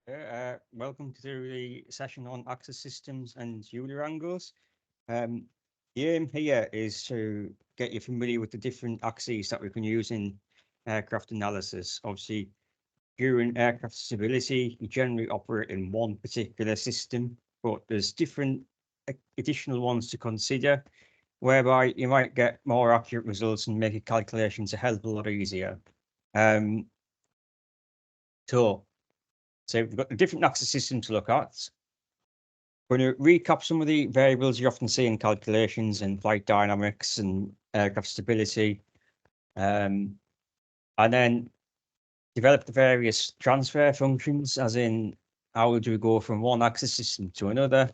Welcome to the session on axis systems and Euler angles. Um, the aim here is to get you familiar with the different axes that we can use in aircraft analysis. Obviously, during aircraft stability, you generally operate in one particular system, but there's different additional ones to consider, whereby you might get more accurate results and make your calculations a hell of a lot easier. Um, so, so we've got the different axis systems to look at. We're going to recap some of the variables you often see in calculations and flight dynamics and aircraft stability, and then develop the various transfer functions, as in how do we go from one axis system to another?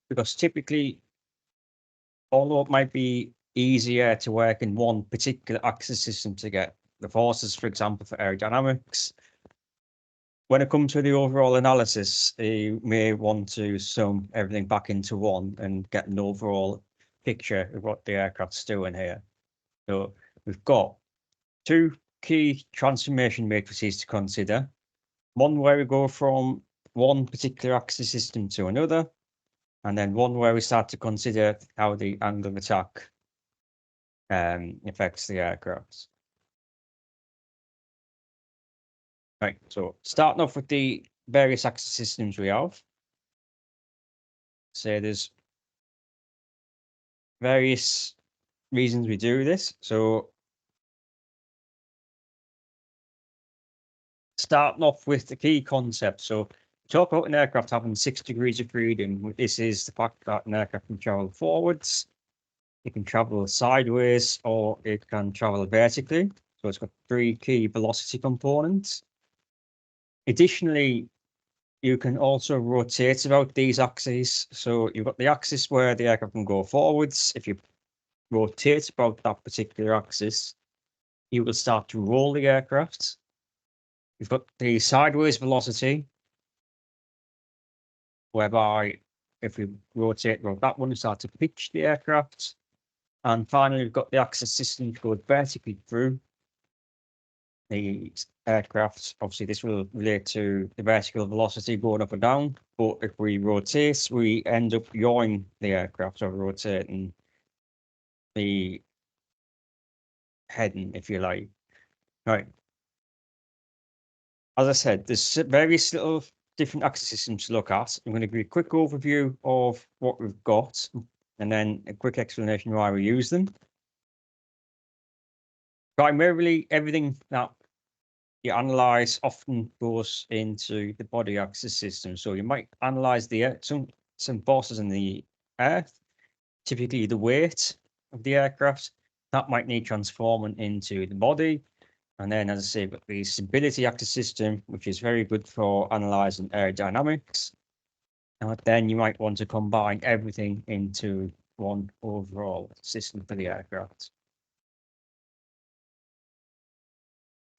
Because typically, although it might be easier to work in one particular axis system to get the forces, for example, for aerodynamics, when it comes to the overall analysis, you may want to sum everything back into one and get an overall picture of what the aircraft's doing here. So we've got two key transformation matrices to consider. One where we go from one particular axis system to another, and then one where we start to consider how the angle of attack affects the aircraft. Right, so starting off with the various axis systems we have. Say there's various reasons we do this. So starting off with the key concept. So talk about an aircraft having 6 degrees of freedom. This is the fact that an aircraft can travel forwards, it can travel sideways, or it can travel vertically. So it's got 3 key velocity components. Additionally, you can also rotate about these axes. So you've got the axis where the aircraft can go forwards. If you rotate about that particular axis, you will start to roll the aircraft. You've got the sideways velocity, whereby if we rotate around that one, we start to pitch the aircraft. And finally, we've got the axis system to go vertically through the aircraft. Obviously, this will relate to the vertical velocity going up and down. But if we rotate, we end up yawing the aircraft, or rotating the heading, if you like. Right. As I said, there's various little different axis systems to look at. I'm going to give you a quick overview of what we've got, and then a quick explanation why we use them. Primarily, everything that you analyze often goes into the body axis system. So you might analyze the some forces in the earth, typically the weight of the aircraft. That might need transforming into the body. And then, as I say, got the stability axis system, which is very good for analyzing aerodynamics. And then you might want to combine everything into one overall system for the aircraft.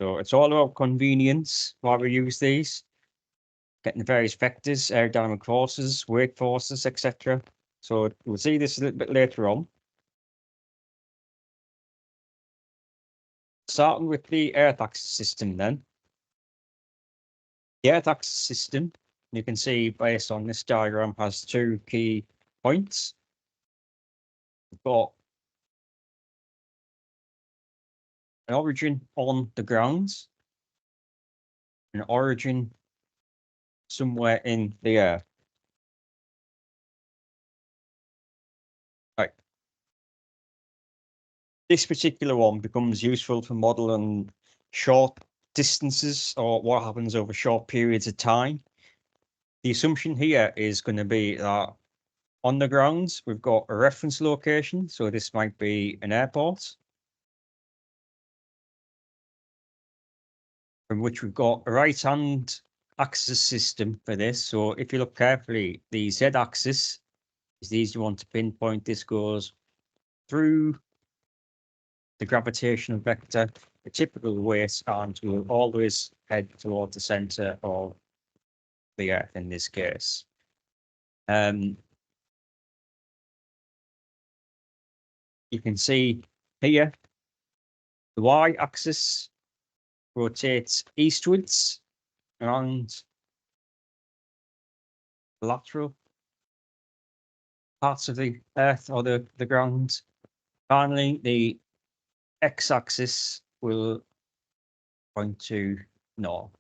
So it's all about convenience while we use these, getting the various vectors, aerodynamic forces, weight forces, etc. So we'll see this a little bit later on. Starting with the earth axis system then. The earth axis system, you can see based on this diagram, has 2 key points. We've got an origin on the ground, an origin somewhere in the air. Right. This particular one becomes useful for modeling short distances or what happens over short periods of time. The assumption here is going to be that on the ground, we've got a reference location. So this might be an airport, from which we've got a right-hand axis system for this. So if you look carefully, the z-axis is the easy one to pinpoint. This goes through the gravitational vector, the typical weight, and will always head towards the center of the Earth in this case. You can see here the y-axis rotates eastwards around lateral parts of the earth or the ground. Finally, the x-axis will point to north.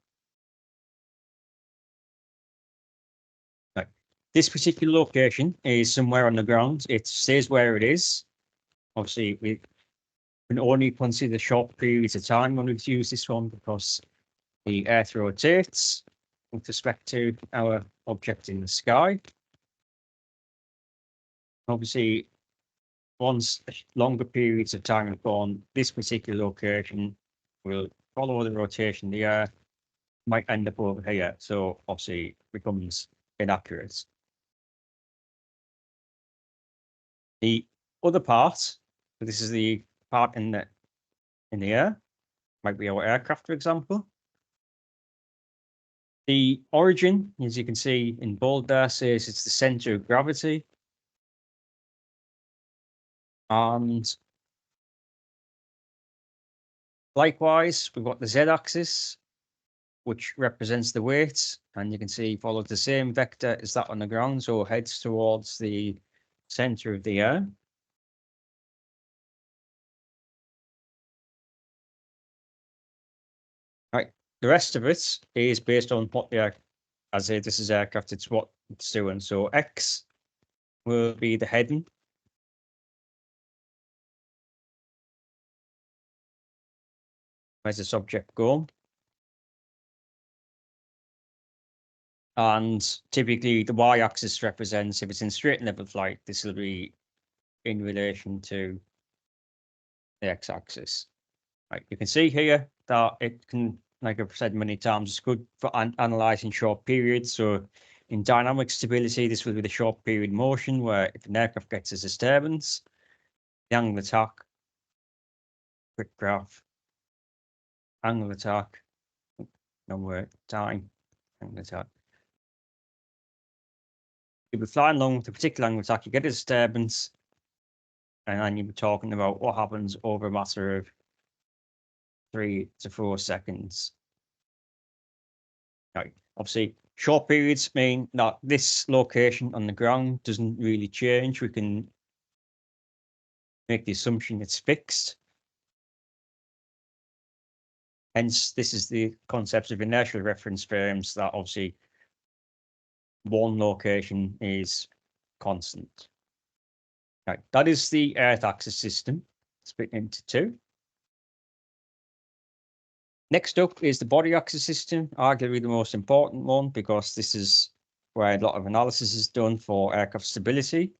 Right. This particular location is somewhere on the ground. It stays where it is. Obviously, we can only consider short periods of time when we use this one because the earth rotates with respect to our object in the sky. Obviously, once longer periods of time have gone, this particular location will follow the rotation of the Earth, might end up over here. So obviously becomes inaccurate. The other part, so this is the part in the air, might be our aircraft, for example. The origin, as you can see in bold there, says it's the center of gravity. And likewise, we've got the z-axis, which represents the weight, and you can see follows the same vector as that on the ground, so heads towards the center of the air. Right, the rest of it is based on what the as this is aircraft, it's what it's doing. So X will be the heading. Where's the subject going? And typically the y-axis represents, if it's in straight and level flight, this will be in relation to the x-axis. Right, you can see here that it can, like I've said many times, it's good for analyzing short periods. So in dynamic stability, this will be the short period motion, where if an aircraft gets a disturbance, the angle of attack, quick graph, angle of attack, no word, time, angle of attack. You'll be flying along with a particular angle of attack, you get a disturbance, and then you'll be talking about what happens over a matter of 3 to 4 seconds. Right. Obviously, short periods mean that this location on the ground doesn't really change. We can make the assumption it's fixed. Hence, this is the concept of inertial reference frames, that obviously one location is constant. Right. That is the Earth axis system split into two. Next up is the body axis system, arguably the most important one, because this is where a lot of analysis is done for aircraft stability.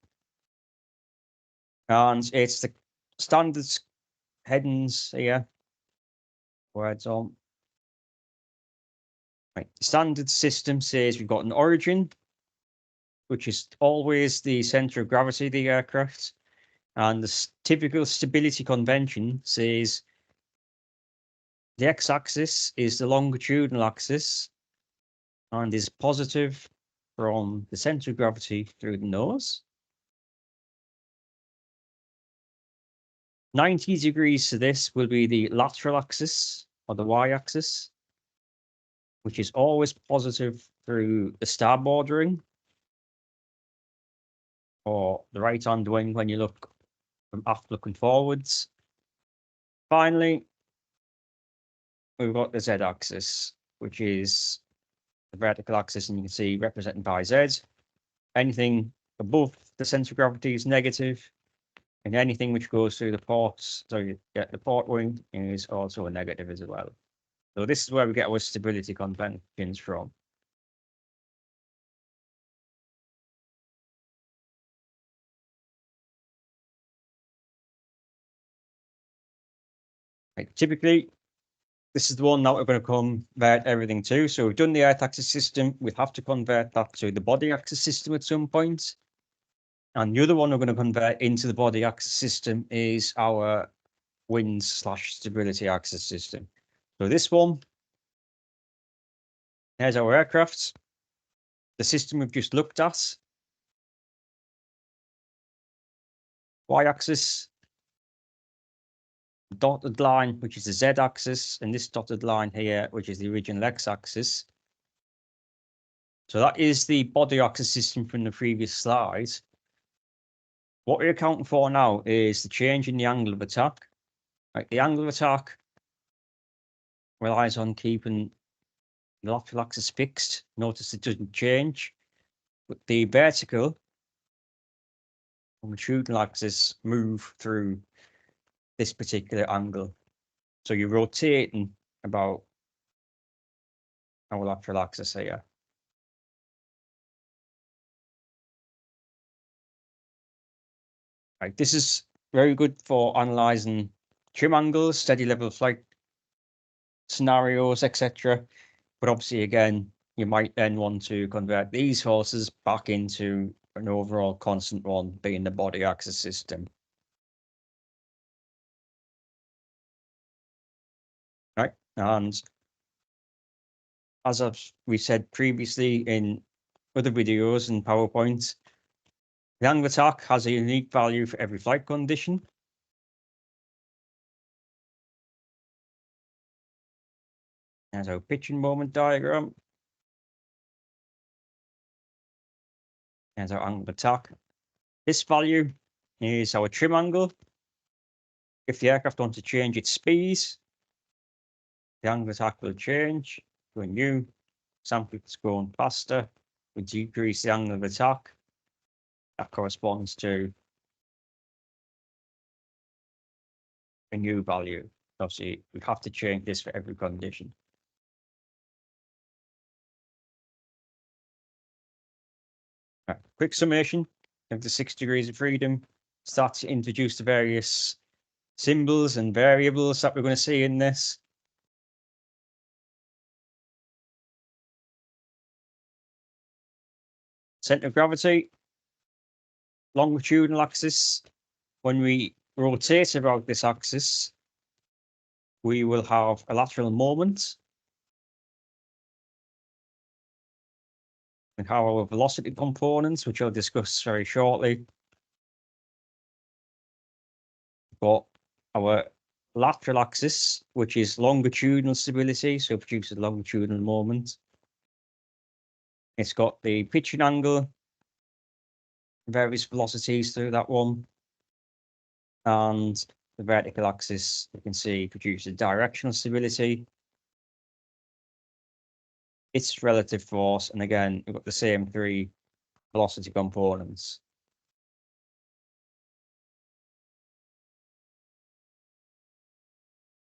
And it's the standard headings here. Words on. Right. The standard system says we've got an origin, which is always the center of gravity of the aircraft. And the typical stability convention says the x-axis is the longitudinal axis and is positive from the center of gravity through the nose. 90 degrees to this will be the lateral axis, or the y-axis, which is always positive through the starboard ring, or the right-hand wing when you look from aft looking forwards. Finally, we've got the z-axis, which is the vertical axis, and you can see represented by z. Anything above the center of gravity is negative, and anything which goes through the ports, so you get the port wing, is also a negative as well. So this is where we get our stability conventions from. Right. Typically, this is the one that we're going to convert everything to. So we've done the Earth axis system. We have to convert that to the body axis system at some point. And the other one we're going to convert into the body axis system is our wind/stability axis system. So this one, here's our aircraft. The system we've just looked at. Y-axis, dotted line, which is the z-axis, and this dotted line here, which is the original x-axis. So that is the body axis system from the previous slide. What we're accounting for now is the change in the angle of attack. Right, the angle of attack relies on keeping the lateral axis fixed. Notice it doesn't change, but the vertical and longitudinal axis move through this particular angle. So you're rotating about our lateral axis here. Right, this is very good for analyzing trim angles, steady level flight scenarios, etc. But obviously, again, you might then want to convert these forces back into an overall constant one, being the body axis system. Right, and as we said previously in other videos and PowerPoints, the angle of attack has a unique value for every flight condition. There's our pitching moment diagram. There's our angle of attack. This value is our trim angle. If the aircraft wants to change its speed, the angle of attack will change to a new sample that's going faster. We decrease the angle of attack. That corresponds to a new value. Obviously, we have to change this for every condition. Right. Quick summation of the 6 degrees of freedom. Start to introduce the various symbols and variables that we're going to see in this. Center of gravity, longitudinal axis. When we rotate about this axis, we will have a lateral moment. And how our velocity components, which I'll discuss very shortly. But our lateral axis, which is longitudinal stability, so produces longitudinal moment. It's got the pitching angle, various velocities through that one. And the vertical axis, you can see, produces directional stability. Its relative force, and again, we've got the same 3 velocity components.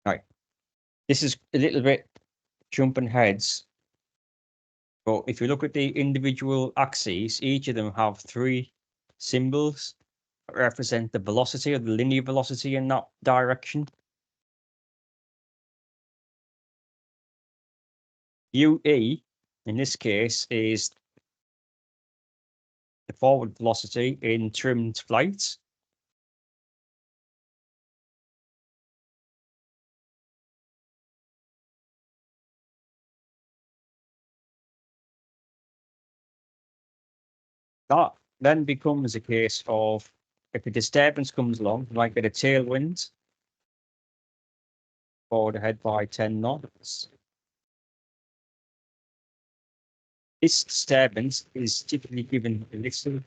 Right. This is a little bit jumping heads. But if you look at the individual axes, each of them have 3 symbols that represent the velocity or the linear velocity in that direction. UE, in this case, is the forward velocity in trimmed flight. That then becomes a case of if a disturbance comes along, you might get a tailwind forward ahead by 10 knots. This disturbance is typically given a little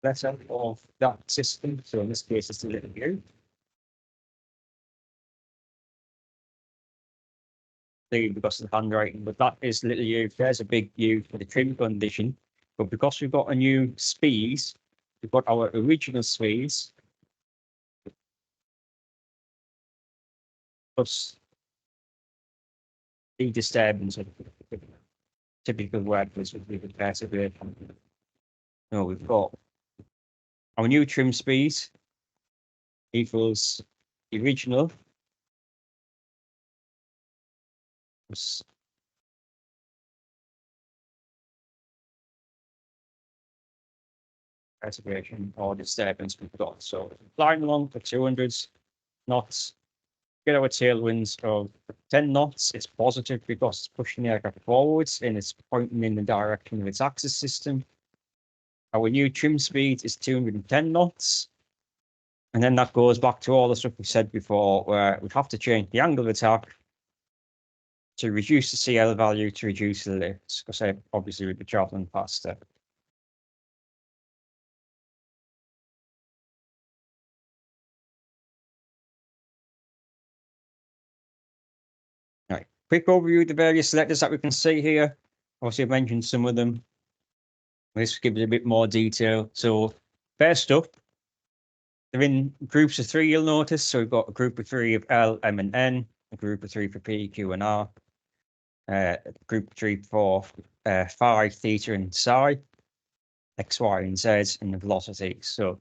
letter of that system. So in this case, it's a little U. Because of the handwriting, but that is little U. There's a big U for the trim condition. But because we've got a new speed, we've got our original speed plus the disturbance of typical word which would be the perseverance. No, we've got our new trim speed equals the original plus perseverance or disturbance we've got. So flying along for 200 knots, get our tailwinds of 10 knots. It's positive because it's pushing the aircraft forwards and it's pointing in the direction of its axis system. Our new trim speed is 210 knots. And then that goes back to all the stuff we said before, where we have to change the angle of attack to reduce the CL value to reduce the lifts, because obviously we'd be traveling faster. Right, quick overview of the various letters that we can see here. Obviously, I mentioned some of them. This gives a bit more detail. So first up, they're in groups of three, you'll notice. So we've got a group of three of L, M, and N, a group of three for P, Q, and R, group of three for phi, theta, and psi, X, Y, and Z, and the velocities. So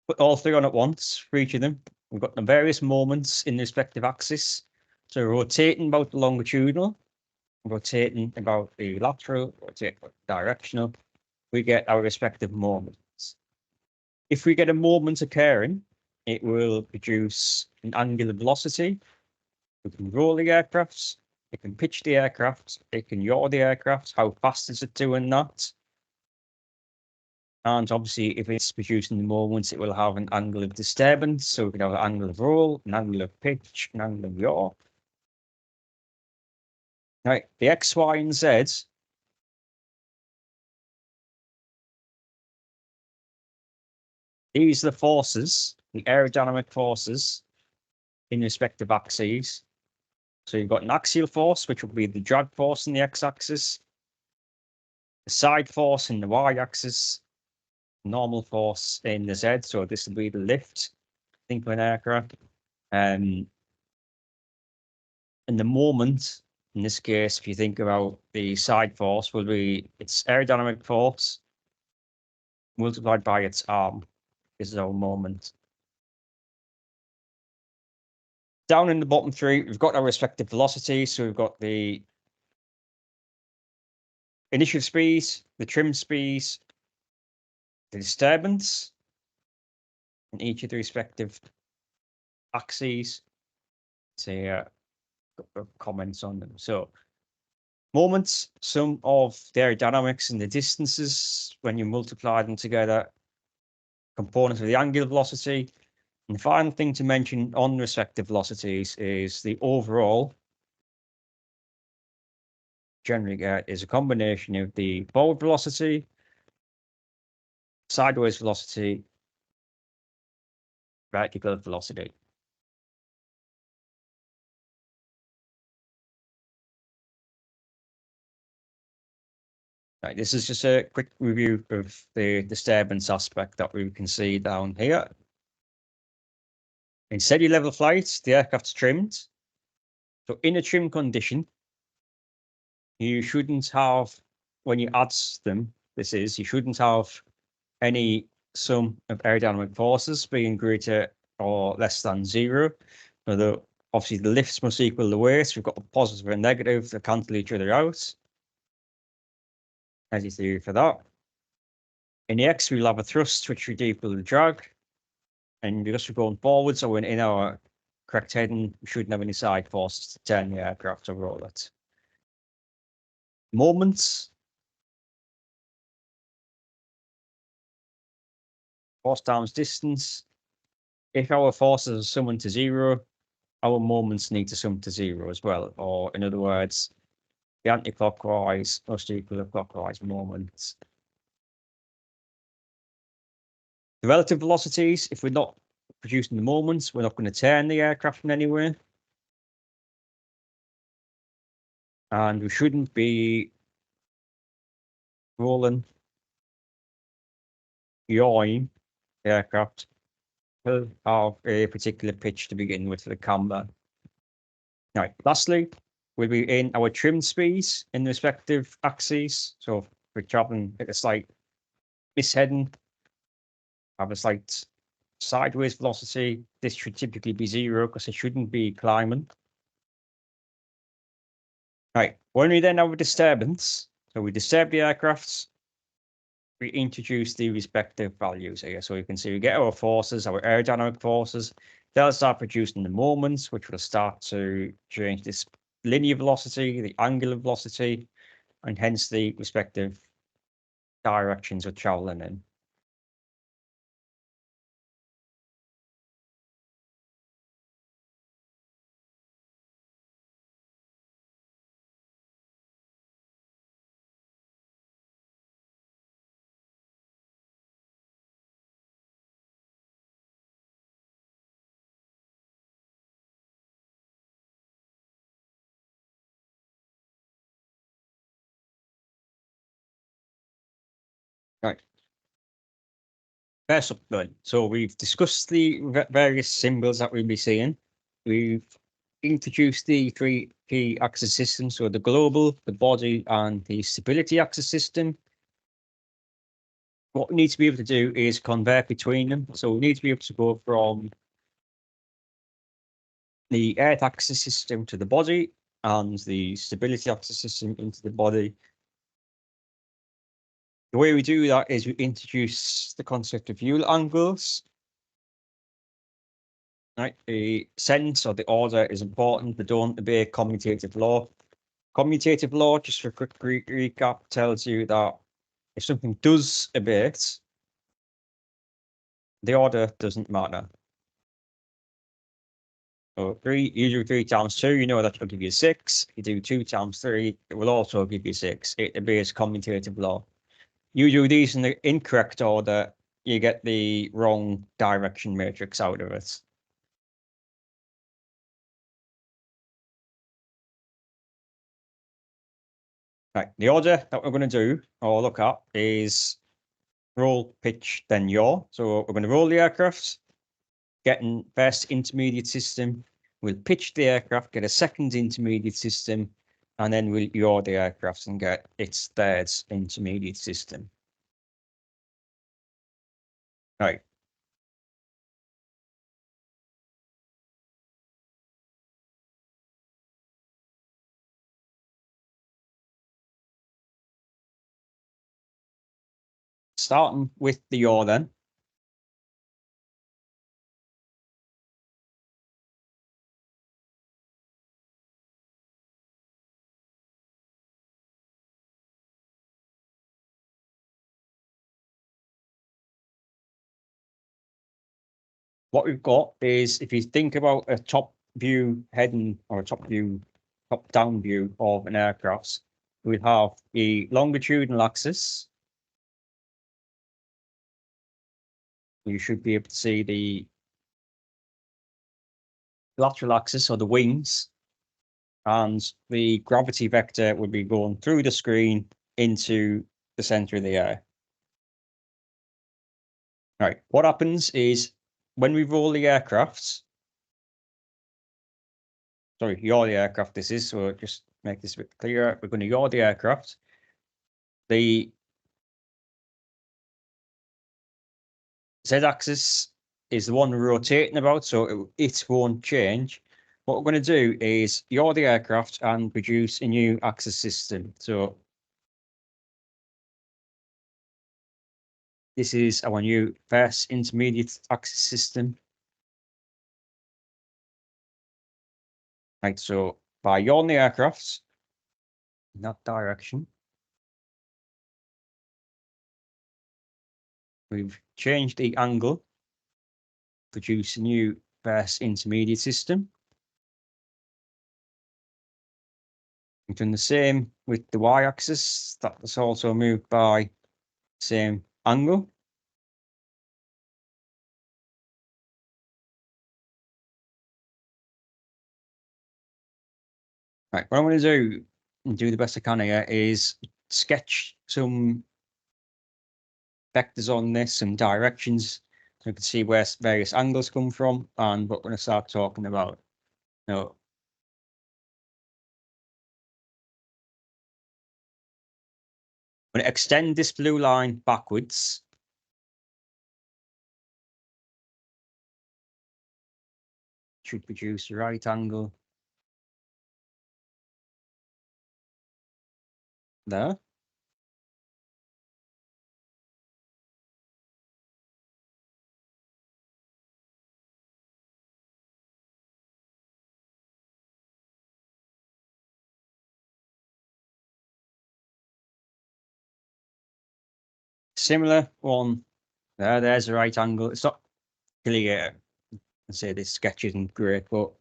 put all three on at once for each of them. We've got the various moments in the respective axis. So rotating about the longitudinal, rotating about the lateral, rotating about the directional, we get our respective moments. If we get a moment occurring, it will produce an angular velocity. We can roll the aircraft, it can pitch the aircraft, it can yaw the aircraft, how fast is it doing that? And obviously, if it's producing the moments, it will have an angle of disturbance. So we can have an angle of roll, an angle of pitch, an angle of yaw. Right, the X, Y, and Z. These are the forces, the aerodynamic forces in respective axes. So you've got an axial force, which will be the drag force in the x-axis, the side force in the y-axis, normal force in the z. So this will be the lift, think of an aircraft. And the moment, in this case, if you think about the side force, will be its aerodynamic force multiplied by its arm is our moment. Down in the bottom three, we've got our respective velocities. So we've got the initial speed, the trim speed, the disturbance in each of the respective axes. Say comments on them. So moments, sum of the aerodynamics and the distances when you multiply them together, components of the angular velocity. And the final thing to mention on respective velocities is the overall generally is a combination of the forward velocity, sideways velocity, vertical velocity. Right, this is just a quick review of the disturbance aspect that we can see down here. In steady level flight, the aircraft's trimmed. So in a trim condition, you shouldn't have, when you add them, you shouldn't have any sum of aerodynamic forces being greater or less than zero. Although obviously the lifts must equal the weights. We've got a positive and negative that cancel each other out. As you see for that. In the X, we'll have a thrust which would equal the drag. And because we're going forward, so in our correct heading, we shouldn't have any side forces to turn the aircraft or roll it. Moments. Force times distance. If our forces are summed to zero, our moments need to sum to zero as well. Or in other words, the anti-clockwise must equal the clockwise moments. The relative velocities, if we're not producing the moments, we're not going to turn the aircraft in any way. And we shouldn't be rolling, yawing the aircraft will have a particular pitch to begin with for the camber. Now, lastly, we'll be in our trim speeds in the respective axes. So if we're traveling at a slight misheading, have a slight sideways velocity. This should typically be zero because it shouldn't be climbing. Right, when we then have a disturbance, so we disturb the aircraft, we introduce the respective values here. So you can see we get our forces, our aerodynamic forces. They'll start producing the moments, which will start to change this linear velocity, the angular velocity, and hence the respective directions we're traveling in. Right. First up then, so we've discussed the various symbols that we'll be seeing. We've introduced the three key axis systems, so the global, the body, and the stability axis system. What we need to be able to do is convert between them. So we need to be able to go from the earth axis system to the body and the stability axis system into the body. The way we do that is we introduce the concept of Euler angles. Right, the sense or the order is important, but don't obey commutative law. Commutative law, just for a quick recap, tells you that if something does abate, the order doesn't matter. So you do 3 times 2, you know that will give you 6. You do 2 times 3, it will also give you 6. It obeys commutative law. You do these in the incorrect order, you get the wrong direction matrix out of it. Right, the order that we're going to do or look at is roll, pitch, then yaw. So we're going to roll the aircraft, getting first intermediate system. We'll pitch the aircraft, get a second intermediate system, and then we'll yaw the aircraft and get its third intermediate system. Right. Starting with the yaw then. What we've got is, if you think about a top view heading or a top down view of an aircraft, we have the longitudinal axis. You should be able to see the lateral axis or the wings, and the gravity vector would be going through the screen into the center of the air. Right, what happens is when we roll the aircraft, sorry, yaw the aircraft this is, so just make this a bit clearer. We're going to yaw the aircraft. The Z-axis is the one we're rotating about, so it won't change. What we're going to do is yaw the aircraft and produce a new axis system. So this is our new first intermediate axis system. Right, so by yawing the aircraft in that direction, we've changed the angle, produce a new first intermediate system. We've done the same with the y-axis. That's also moved by same angle. Right, what I'm going to do, and do the best I can here, is sketch some vectors on this, some directions, so you can see where various angles come from and what we're going to start talking about. Now, I'm going to extend this blue line backwards. Should produce a right angle there. Similar one there. There's a right angle. It's not clear. I say this sketch isn't great, but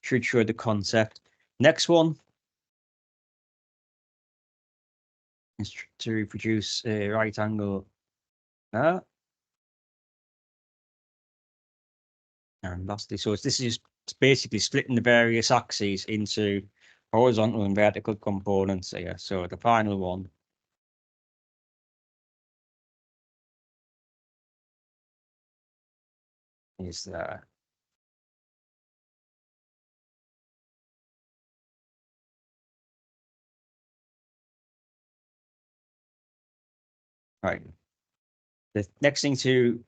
should show the concept. Next one is to produce a right angle there. And lastly, so this is basically splitting the various axes into horizontal and vertical components here. So the final one is there. Right. The next thing to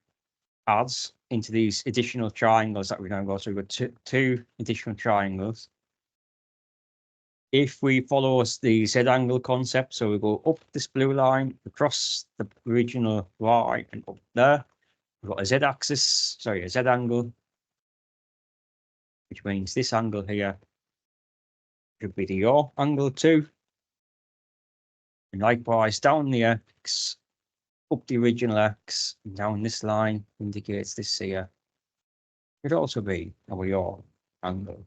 add into these additional triangles that we're going to go, so we've got two additional triangles. If we follow the Z-angle concept, so we go up this blue line, across the original Y and up there, we've got a Z-axis, sorry, a Z-angle, which means this angle here should be the yaw angle too. And likewise down the X, up the original X, and down this line indicates this here. Could also be our yaw angle.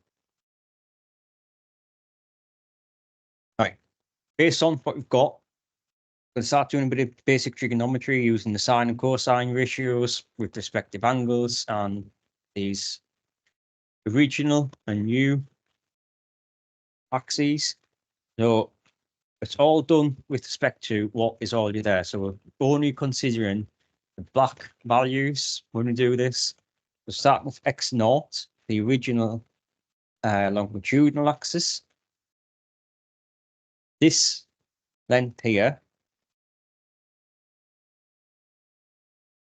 Right, based on what we've got, we'll start doing a bit of basic trigonometry using the sine and cosine ratios with respective angles and these original and new axes. So it's all done with respect to what is already there. So we're only considering the black values when we do this. We'll start with x naught, the original longitudinal axis. This length here,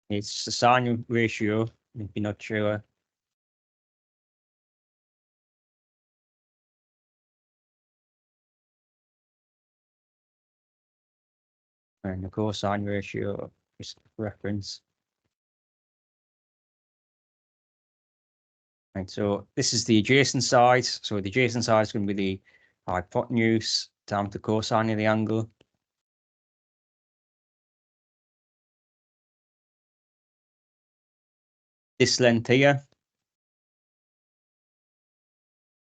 it's the sine ratio, if you're not sure. And the cosine ratio is reference. Right, so this is the adjacent side. So the adjacent side is going to be the hypotenuse times the cosine of the angle. This length here.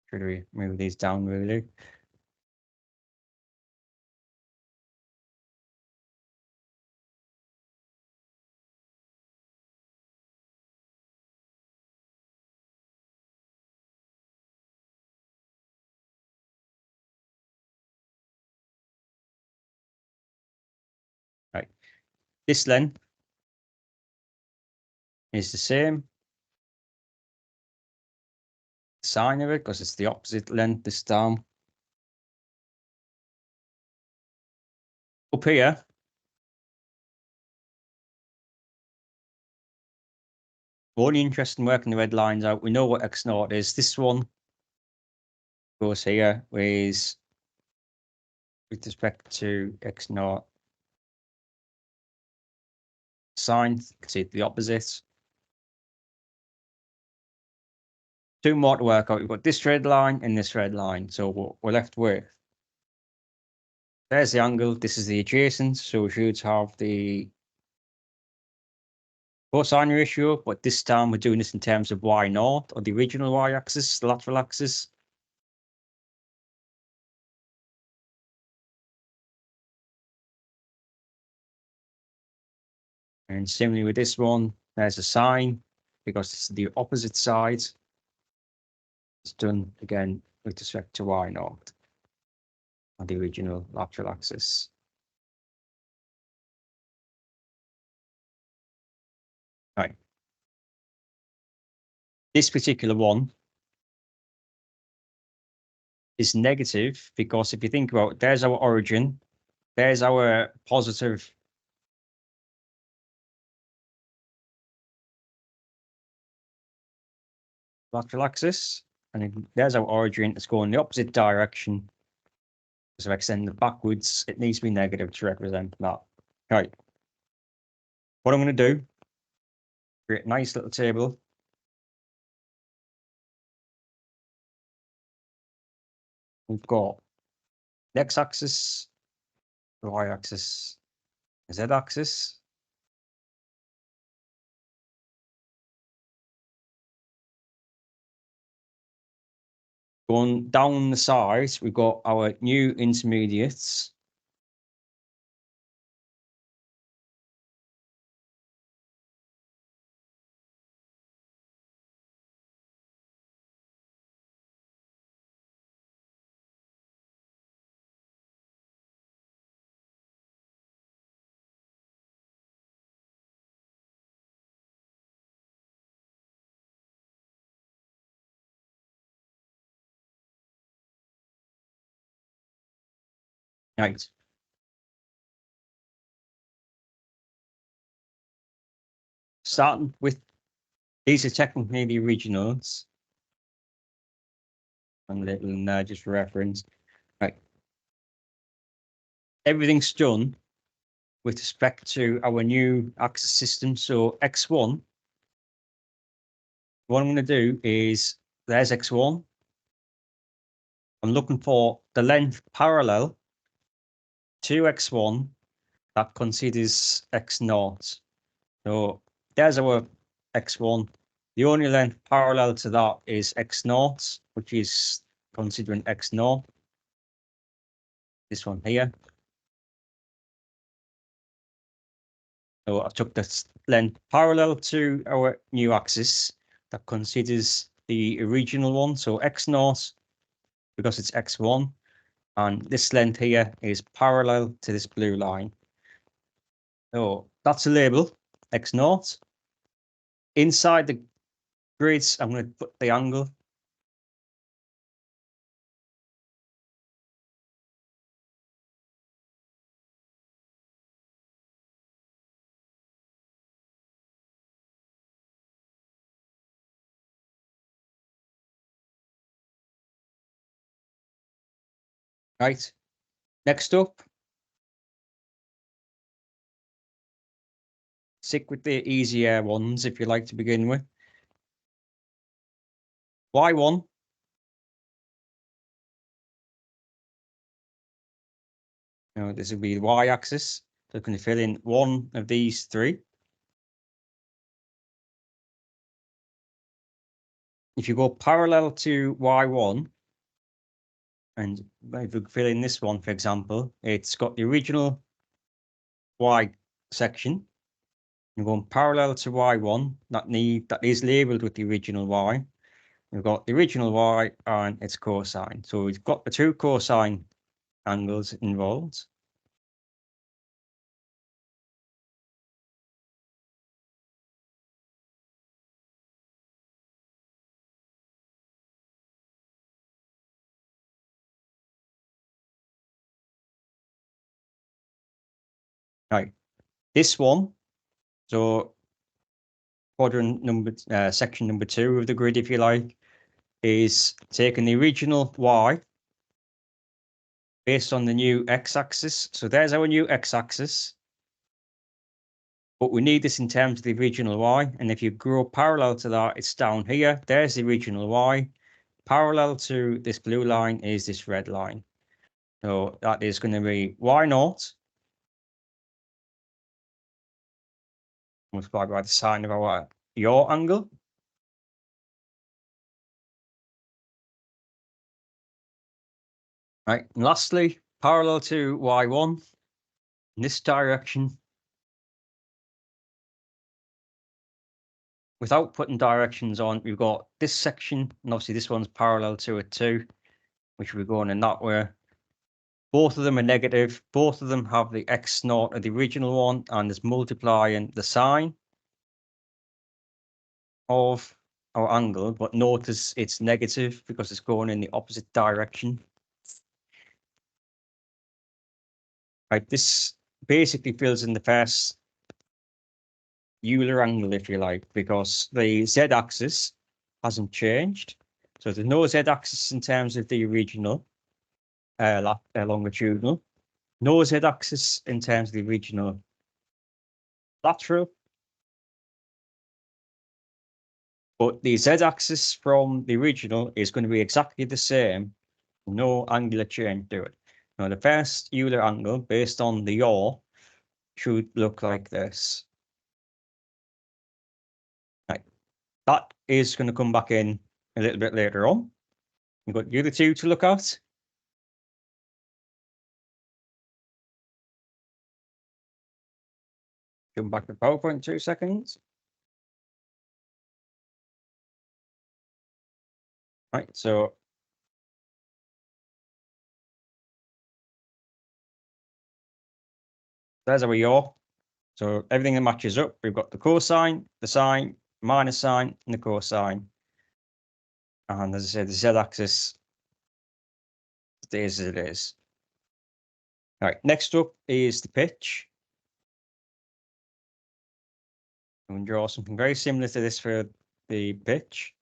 Should we move these down really? Right. This length is the same sine of it because it's the opposite length this time. Up here, we're only interested in working the red lines out. We know what x naught is. This one goes here with respect to x naught sine, see the opposite. Two more to work out. We've got this red line and this red line. So we're left with, there's the angle. This is the adjacent. So we should have the cosine ratio, but this time we're doing this in terms of y naught, or the original y-axis, the lateral axis. And similarly with this one, there's a sine, because it's the opposite side. It's done again with respect to y naught on the original lateral axis. Right. This particular one is negative because if you think about it, there's our origin, there's our positive lateral axis, and there's our origin. It's going the opposite direction. So extend it backwards. It needs to be negative to represent that. Right. What I'm going to do, create a nice little table. We've got the x-axis, the y-axis, the z-axis. Going down the sides, we've got our new intermediates. Right. Starting with, these are technically the originals. And little just reference. Right. Everything's done with respect to our new axis system. So X1, what I'm going to do is, there's X1. I'm looking for the length parallel to X1 that considers X0. So there's our X1. The only length parallel to that is X0, which is considering X0. This one here. So I took this length parallel to our new axis that considers the original one. So X0, because it's X1, and this length here is parallel to this blue line. So that's a label, X0. Inside the grids, I'm going to put the angle. Right. Next up, stick with the easier ones if you like to begin with. Y1. Now this will be the y-axis. So I'm going to fill in one of these three. If you go parallel to y1, and if we fill in this one, for example, it's got the original y section. You're going parallel to y1, that is labeled with the original y. We've got the original y and its cosine. So we've got the two cosine angles involved. Right, this one, so quadrant number, section number 2 of the grid, if you like, is taking the original y based on the new x-axis. So there's our new x-axis, but we need this in terms of the original y. And if you go parallel to that, it's down here. There's the original y. Parallel to this blue line is this red line. So that is going to be y0 multiplied by the sine of our yaw angle. Right, and lastly, parallel to y1 in this direction, without putting directions on, we've got this section, and obviously this one's parallel to it too, which we're going in that way. Both of them are negative. Both of them have the x0 of the original one, and is multiplying the sine of our angle, but notice it's negative because it's going in the opposite direction. Right, this basically fills in the first Euler angle, if you like, because the z-axis hasn't changed. So there's no z-axis in terms of the original longitudinal, no z-axis in terms of the original lateral, but the z-axis from the original is going to be exactly the same, no angular change to it. Now the first Euler angle based on the yaw should look like this. Right. That is going to come back in a little bit later on. You've got the other two to look at. Jump back to PowerPoint 2 seconds. Right, so there's our yaw. So everything that matches up, we've got the cosine, the sine, minus sine, and the cosine. And as I said, the z-axis stays as it is. All right, next up is the pitch. I'm going to draw something very similar to this for the pitch.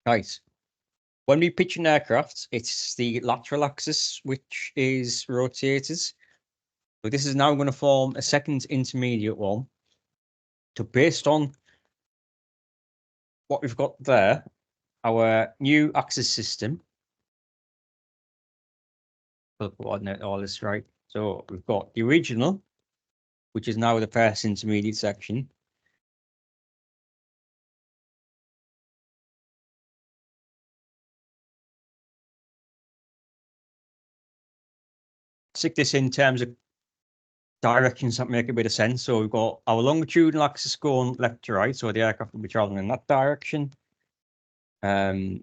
Right. When we pitch an aircraft, it's the lateral axis which is rotated. So this is now going to form a second intermediate one. So based on what we've got there, our new axis system, we'll coordinate all this right. So we've got the original, which is now the first intermediate section. Stick this in terms of directions that make a bit of sense. So we've got our longitudinal axis going left to right, so the aircraft will be traveling in that direction. 90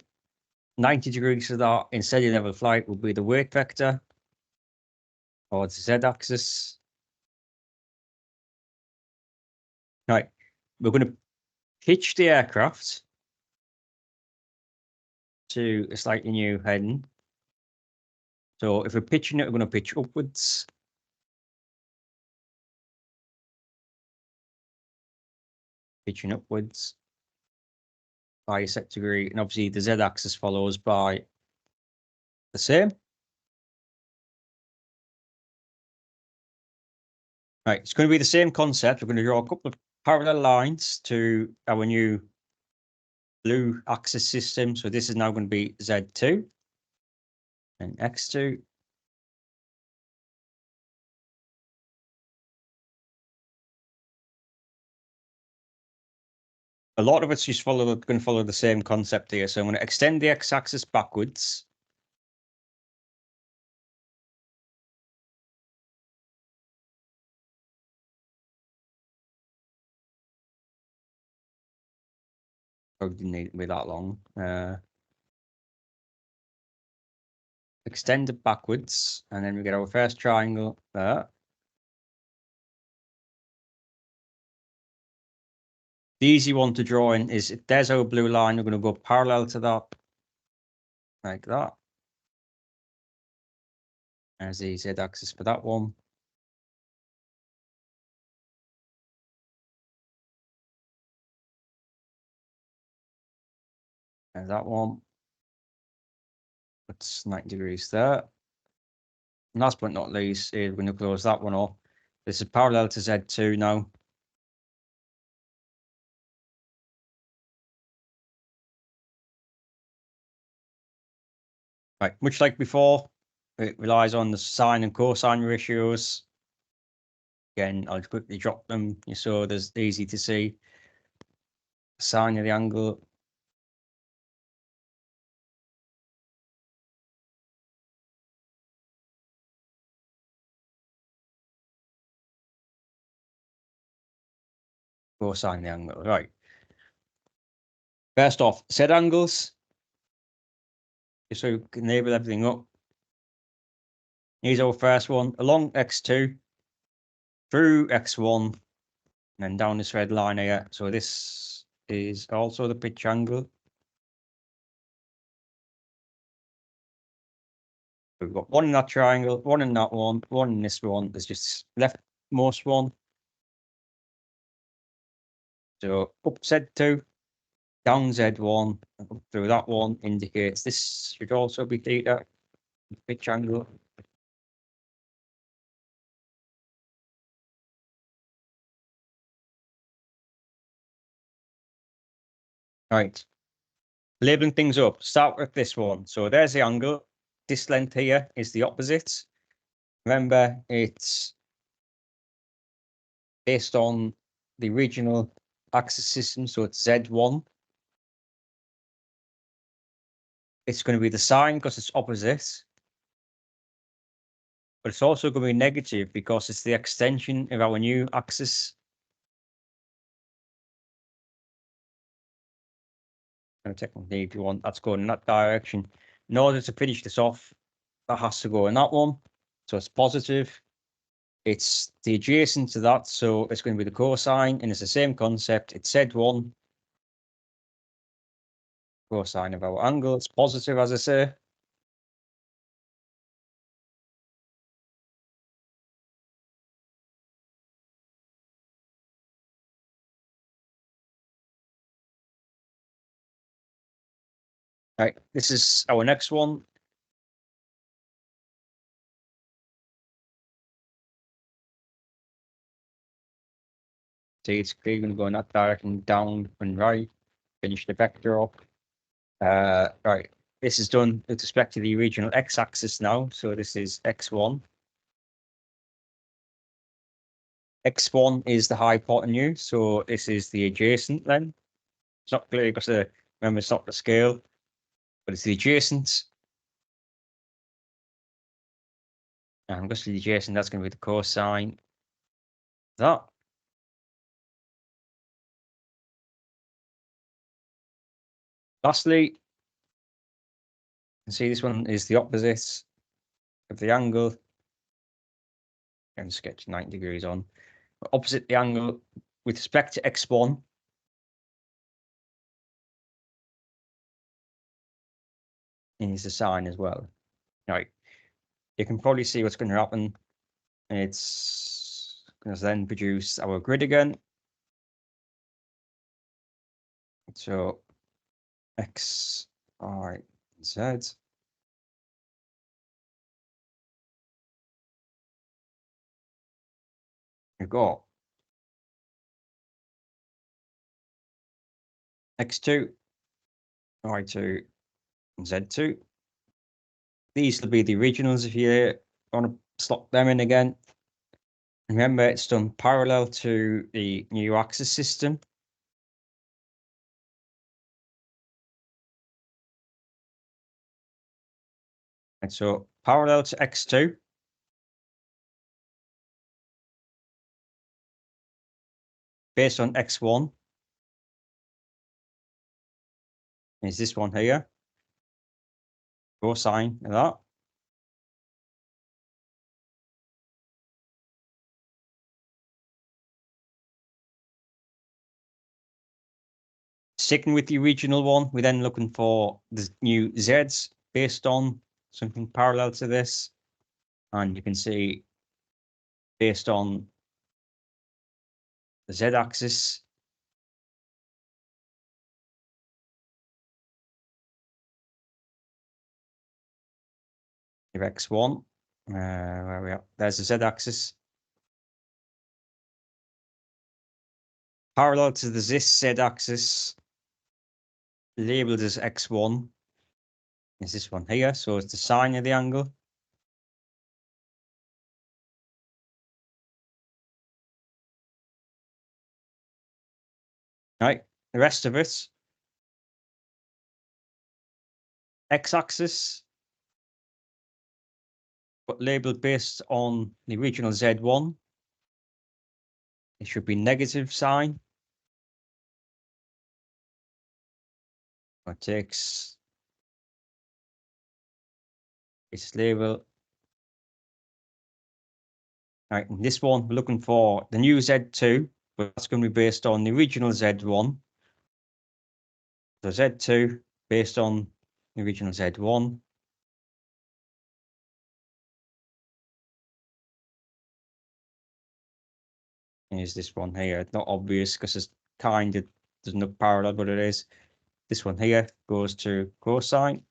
degrees of that in steady level flight will be the weight vector, or the z-axis. Right, we're going to pitch the aircraft to a slightly new heading. So if we're pitching it, we're going to pitch upwards. Pitching upwards by a set degree, and obviously the z-axis follows by the same. Right, it's going to be the same concept. We're going to draw a couple of parallel lines to our new blue axis system. So this is now going to be Z2 and X2. A lot of it's just going to follow the same concept here. So I'm going to extend the x-axis backwards. Probably didn't need to be that long. Extend it backwards, and then we get our first triangle there. The easy one to draw in is if there's our blue line, we're going to go parallel to that, like that. There's the z-axis for that one. And that one. That's 90 degrees there. And last but not least, we're going to close that one off. This is parallel to Z2 now. Right, much like before, it relies on the sine and cosine ratios. Again, I'll quickly drop them so there's easy to see. Sine of the angle. Cosine of the angle, right. First off, set angles. Just so you can label everything up. Here's our first one, along X2, through X1, and then down this red line here. So this is also the pitch angle. We've got one in that triangle, one in that one in this one. There's just leftmost one. So up Z2, down Z1, and up through that one indicates this should also be theta, pitch angle. Right. Labeling things up, start with this one. So there's the angle. This length here is the opposite. Remember, it's based on the original axis system, so it's Z1. It's going to be the sine because it's opposite. But it's also going to be negative because it's the extension of our new axis. technically, if you want that's going in that direction. In order to finish this off, that has to go in that one. So it's positive. It's the adjacent to that, so it's going to be the cosine, and it's the same concept. It's Z1, cosine of our angle. It's positive, as I say. Right, this is our next one. See, it's clearly going to go in that direction, down and right. Finish the vector up. Right, this is done with respect to the original x-axis now. So this is x1. X1 is the hypotenuse, so this is the adjacent then. It's not clear because remember it's not the scale, but it's the adjacent. And because the adjacent, that's going to be the cosine. That. Lastly, you can see this one is the opposite of the angle. And sketch 90 degrees on. Opposite the angle with respect to x1. Is the sine as well. Right. You can probably see what's going to happen. It's going to then produce our grid again. So x, y, z. We've got x2, y2, and z2. These will be the originals if you want to slot them in again. Remember, it's done parallel to the new axis system. And so parallel to x2. Based on x1 is this one here. Cosine of that. Sticking with the original one, we're then looking for the new z's based on something parallel to this. And you can see based on the z-axis, of x1, where we are, there's the z-axis. Parallel to the z-axis, labeled as x1, is this one here. So it's the sine of the angle. Right, the rest of it, x-axis, but labeled based on the original z1. It should be negative sine. It takes its label. All right, in this one, we're looking for the new Z2, but that's going to be based on the original Z1. So Z2 based on the original Z1. Is this one here. It's not obvious because it's kind of doesn't look parallel, but it is. This one here goes to cosine.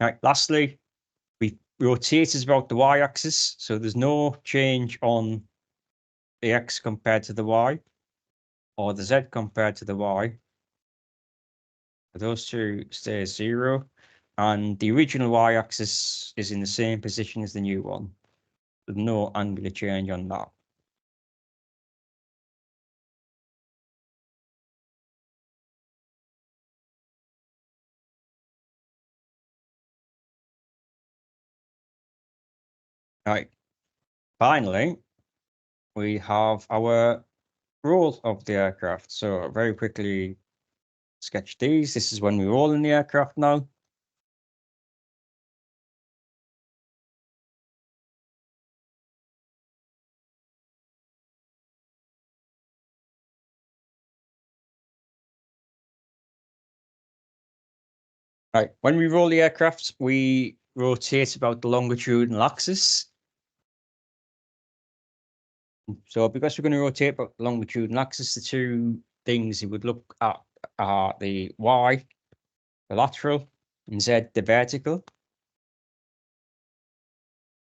All right, lastly, we rotated about the y-axis, so there's no change on the x compared to the y, or the z compared to the y. Those two stay 0, and the original y-axis is in the same position as the new one. There's no angular change on that. Right. Finally, we have our roll of the aircraft. So very quickly, sketch these. This is when we roll in the aircraft now. Right, when we roll the aircraft, we rotate about the longitudinal axis. So because we're going to rotate about the longitudinal axis, the two things you would look at are the Y, the lateral, and Z, the vertical.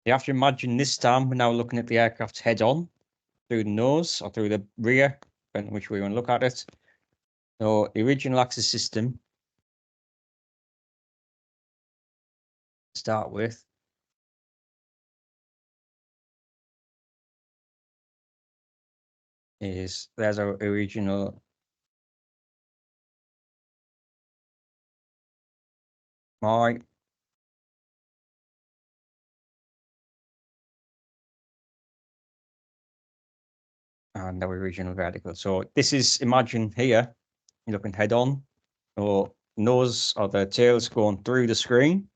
You have to imagine this time we're now looking at the aircraft head on through the nose or through the rear, depending on which way you want to look at it. So the original axis system to start with is there's our original Y. And our original vertical. So this is, imagine here, you're looking head on, or nose or the tail's going through the screen.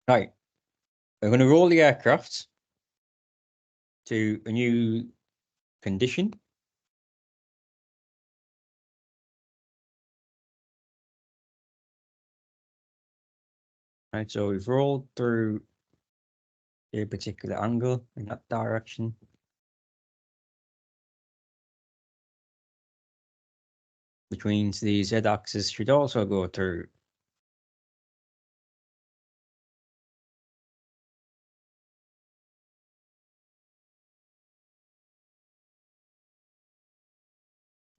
Right, we're going to roll the aircraft to a new condition. Right, so we've rolled through a particular angle in that direction. Which means the z-axis should also go through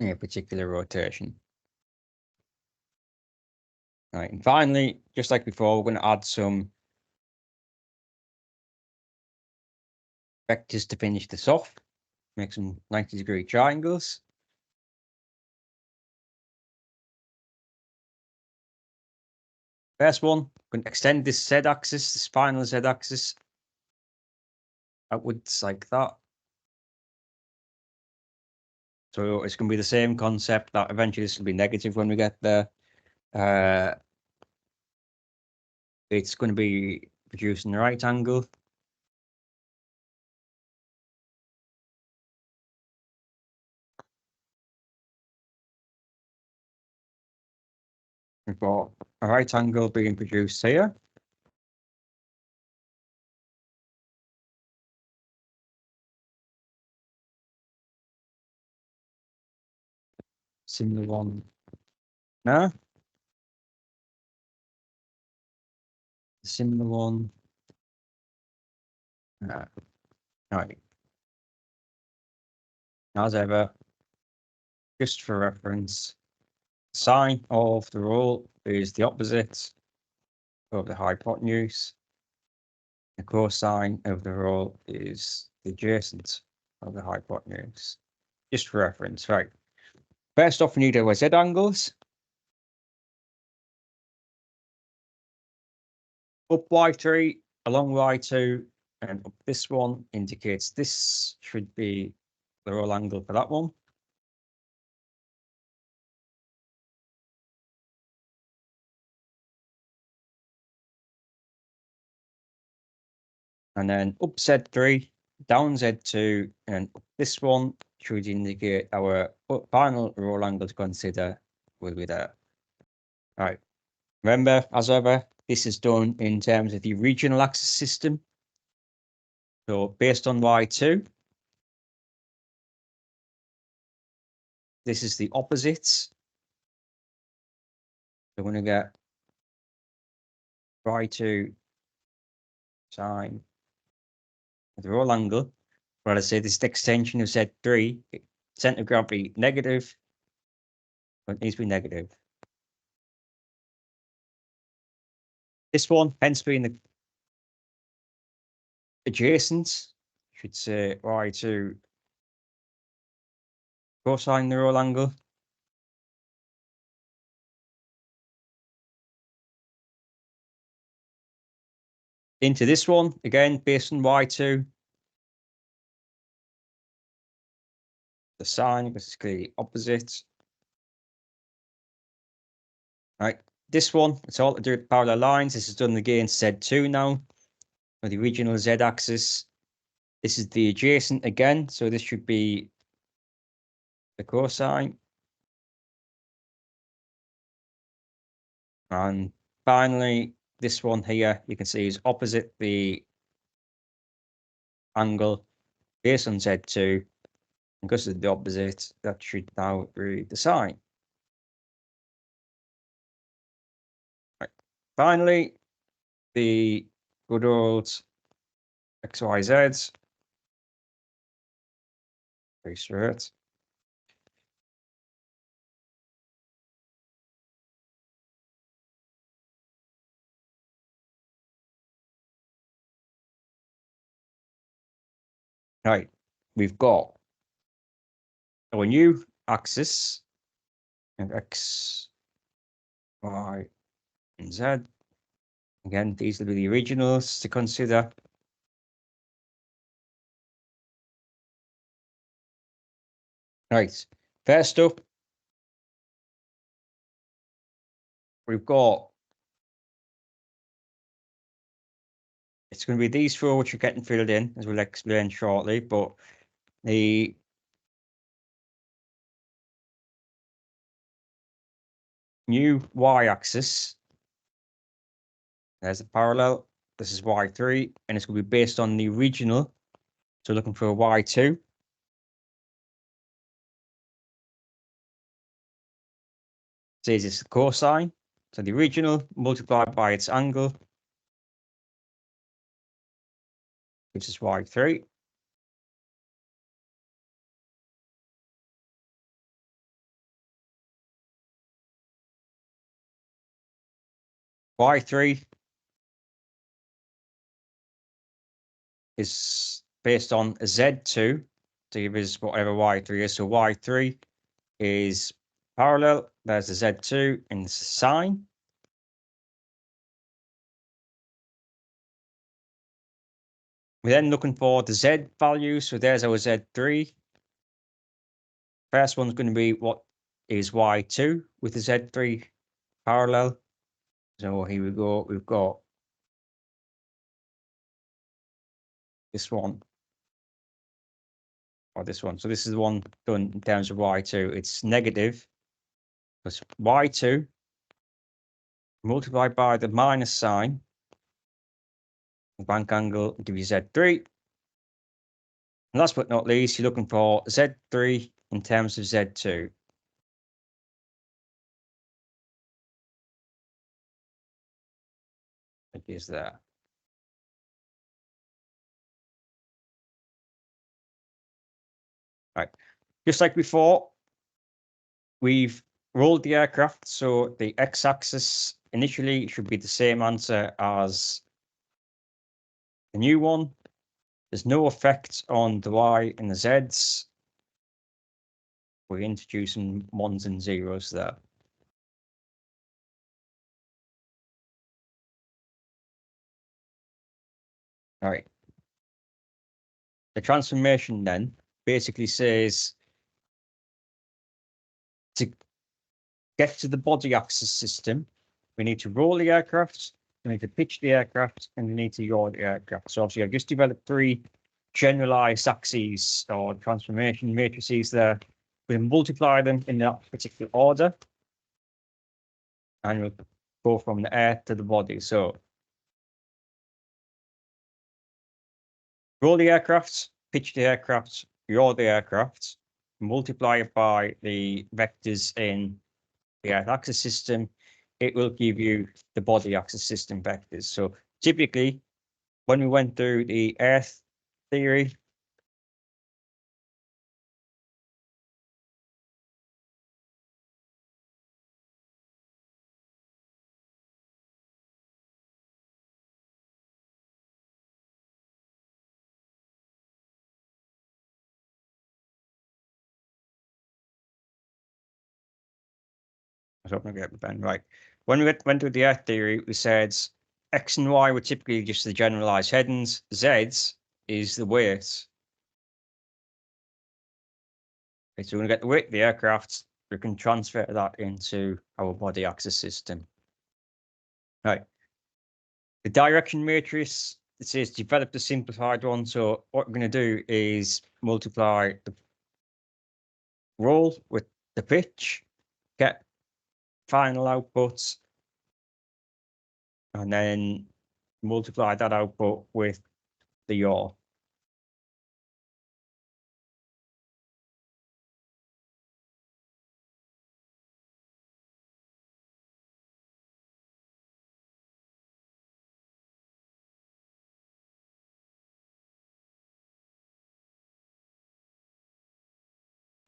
a particular rotation. Right, and finally, just like before, we're going to add some vectors to finish this off. Make some 90-degree triangles. First one, we're going to extend this z-axis, this final z-axis, outwards like that. So it's going to be the same concept that eventually this will be negative when we get there. It's going to be producing the right angle. We've got a right angle being produced here. Similar one now. Similar one. Right. As ever, just for reference, sine of the roll is the opposite of the hypotenuse. The cosine of the roll is the adjacent of the hypotenuse. Just for reference, right? First off, we need our z angles. Up y3, along y2, and up this one indicates this should be the roll angle for that one. And then up Z3, down Z2, and up this one should indicate our final roll angle to consider will be there. All right. Remember, as ever, this is done in terms of the regional axis system. So based on Y2, this is the opposites. So we're going to get Y2 sine the roll angle. But I say this is the extension of Z3, center of gravity negative, but it needs to be negative. This one, hence being the adjacent, should say y2 cosine the roll angle. Into this one, again, based on y2, the sign because it's clearly opposite. Right, this one, it's all to do with parallel lines. This is done against Z2 now, or the original Z-axis. This is the adjacent again, so this should be the cosine. And finally, this one here, you can see is opposite the angle based on Z2. And because it's the opposite, that should now be the sine. Right. Finally, the good old XYZ. Very straight. Right, we've got our new axis and X, Y, and Z. Again, these will be the originals to consider. Right, first up, we've got, it's going to be these four which are getting filled in, as we'll explain shortly, but the new y-axis, there's a parallel, this is y3, and it's going to be based on the original, so looking for a y2. Says it's the cosine, so the original multiplied by its angle gives us y3. Y3 is based on a Z2 to give us whatever Y3 is. So Y3 is parallel. There's a Z2 and the sine. We're then looking for the Z value. So there's our Z3. First one's going to be what is Y2 with the Z3 parallel. So here we go. We've got this one or this one. So this is the one done in terms of Y2. It's negative because Y2 multiplied by the minus sign, the bank angle, will give you Z3. And last but not least, you're looking for Z3 in terms of Z2. It is there. Right. Just like before, we've rolled the aircraft. So the x-axis initially should be the same answer as the new one. There's no effect on the y and the z's. We're introducing ones and zeros there. All right. The transformation then basically says to get to the body axis system, we need to roll the aircraft, we need to pitch the aircraft, and we need to yaw the aircraft. So obviously I've just developed three generalized axes or transformation matrices there. We'll multiply them in that particular order, and we'll go from the air to the body. So roll the aircraft, pitch the aircraft, yaw the aircraft, multiply it by the vectors in the earth axis system, it will give you the body axis system vectors. So typically, when we went through the earth theory, I hope I get the pen right. When we went through the earth theory, we said X and Y were typically just the generalized headings. Z's is the weight. Okay, so we're going to get the weight of the aircraft. We can transfer that into our body axis system. Right. The direction matrix, it says develop the simplified one. So what we're going to do is multiply the roll with the pitch, get final outputs, and then multiply that output with the yaw.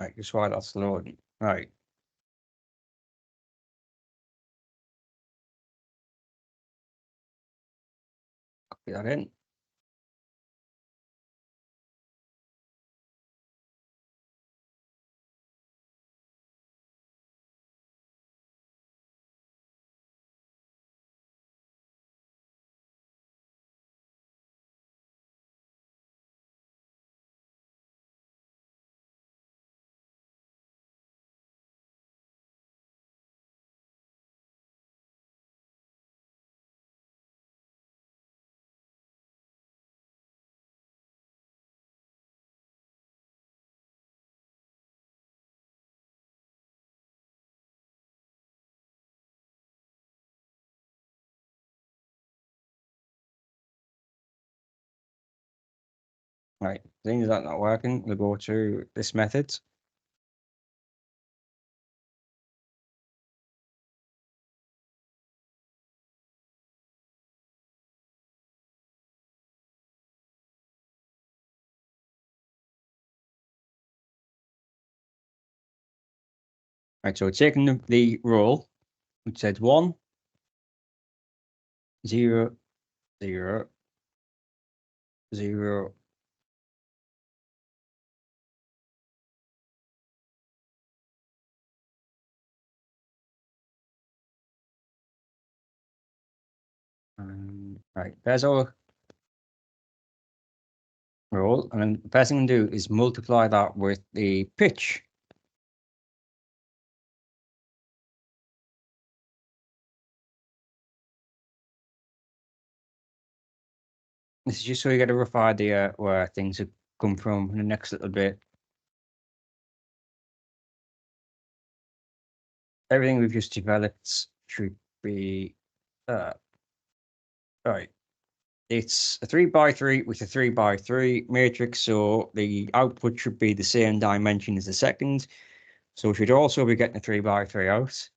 Right, just while that's loading. Right. Copy that in. Right, things that not working, we'll go to this method. Right, so taking the roll, which said 1, 0, 0, 0, right, there's our roll, and then the first thing we can do is multiply that with the pitch. This is just so you get a rough idea where things have come from in the next little bit. Everything we've just developed should be right. It's a 3x3 with a 3x3 matrix, so the output should be the same dimension as the second. So we should also be getting a 3x3 out.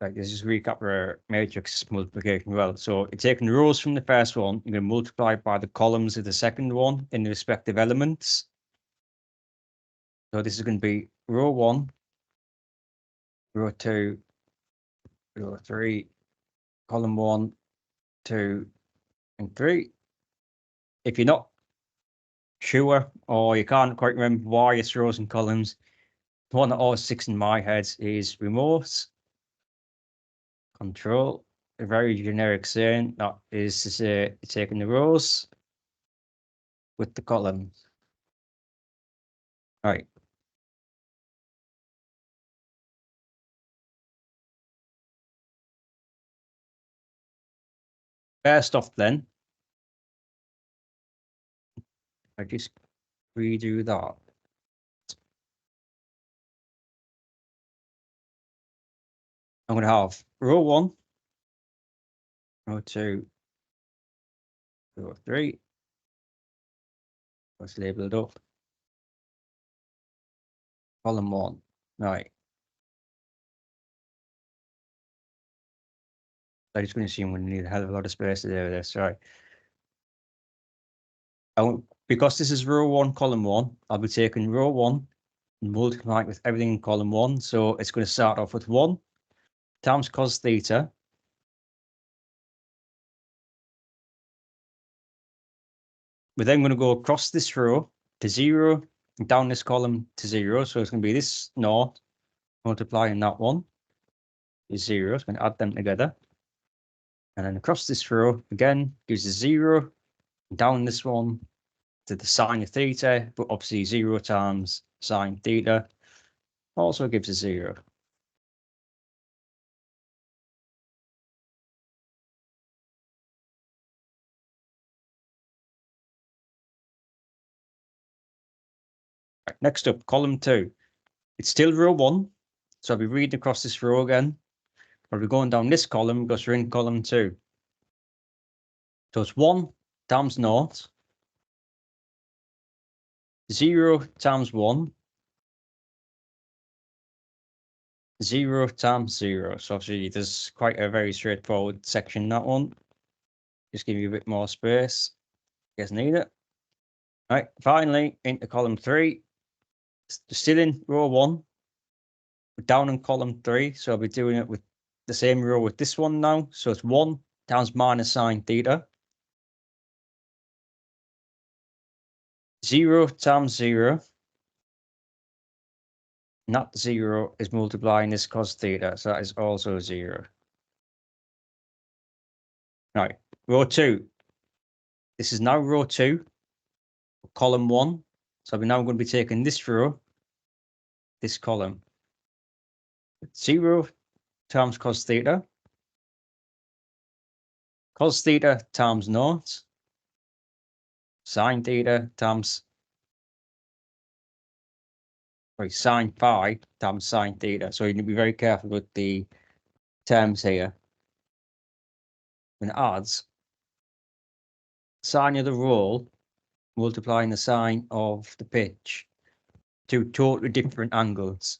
Like this is recap our matrix multiplication well. So it's taking the rows from the first one, you're going to multiply by the columns of the second one in the respective elements. So this is going to be row 1, row 2, row 3, column 1, 2, and 3. If you're not sure or you can't quite remember why it's rows and columns, the one that always sticks in my head is remote control. A very generic saying that is to say taking the rows with the columns. All right. First off, then, I just redo that. I'm going to have row 1, row 2, row 3. Let's label it up. Column 1. Right. I'm just going to assume we need a hell of a lot of space to do this. Right. Because this is row 1, column 1, I'll be taking row 1 and multiplying with everything in column 1. So it's going to start off with 1 times cos theta We're then going to go across this row to 0, and down this column to 0. So it's going to be this naught multiplying that one is 0. It's going to add them together. And then across this row, again, gives us 0. Down this one to the sine of theta, but obviously 0 times sine theta also gives us 0. Right, next up, column 2. It's still row 1, so I'll be reading across this row again. I'll be going down this column because we're in column 2. So it's 1 times naught, 0 times 1, 0 times 0. So obviously there's quite a very straightforward section, that one. Just give you a bit more space. You guys need it. Right, finally into column 3. Still in row 1. We're down in column 3, so I'll be doing it with the same row with this one now. So it's 1 times minus sine theta. 0 times 0. Not 0 is multiplying this cos theta, so that is also 0. Right, row 2. This is now row 2, column 1. So we're now going to be taking this row, this column. 0 times cos theta. Cos theta times naught. Sine theta times, sorry, sine phi times sine theta. So you need to be very careful with the terms here. When it adds sine of the roll multiplying the sine of the pitch, two totally different angles.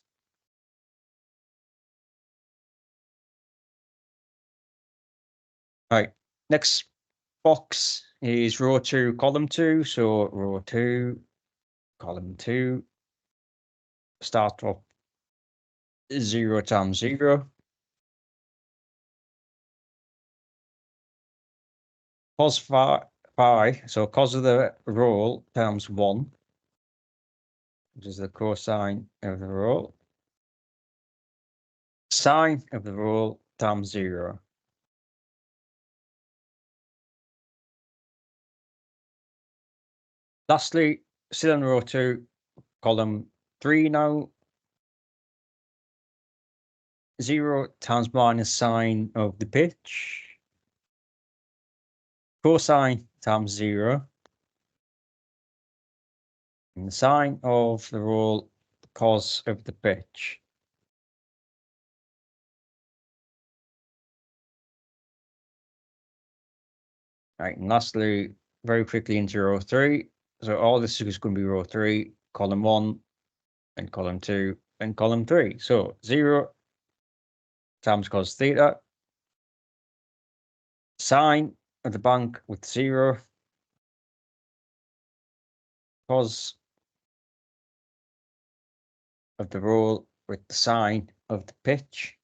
Right, next box is row 2, column 2. So row 2, column 2, start off 0 times 0. Cos phi, so cos of the roll times 1, which is the cosine of the roll. Sine of the roll times 0. Lastly, still in row 2, column 3 now. 0 times minus sine of the pitch. Cosine times 0. And the sine of the roll, cos of the pitch. Right, and lastly, very quickly into row 3. So all this is going to be row 3, column 1, and column 2, and column 3. So 0 times cos theta. Sine of the bank with 0. Cos of the roll with the sine of the pitch.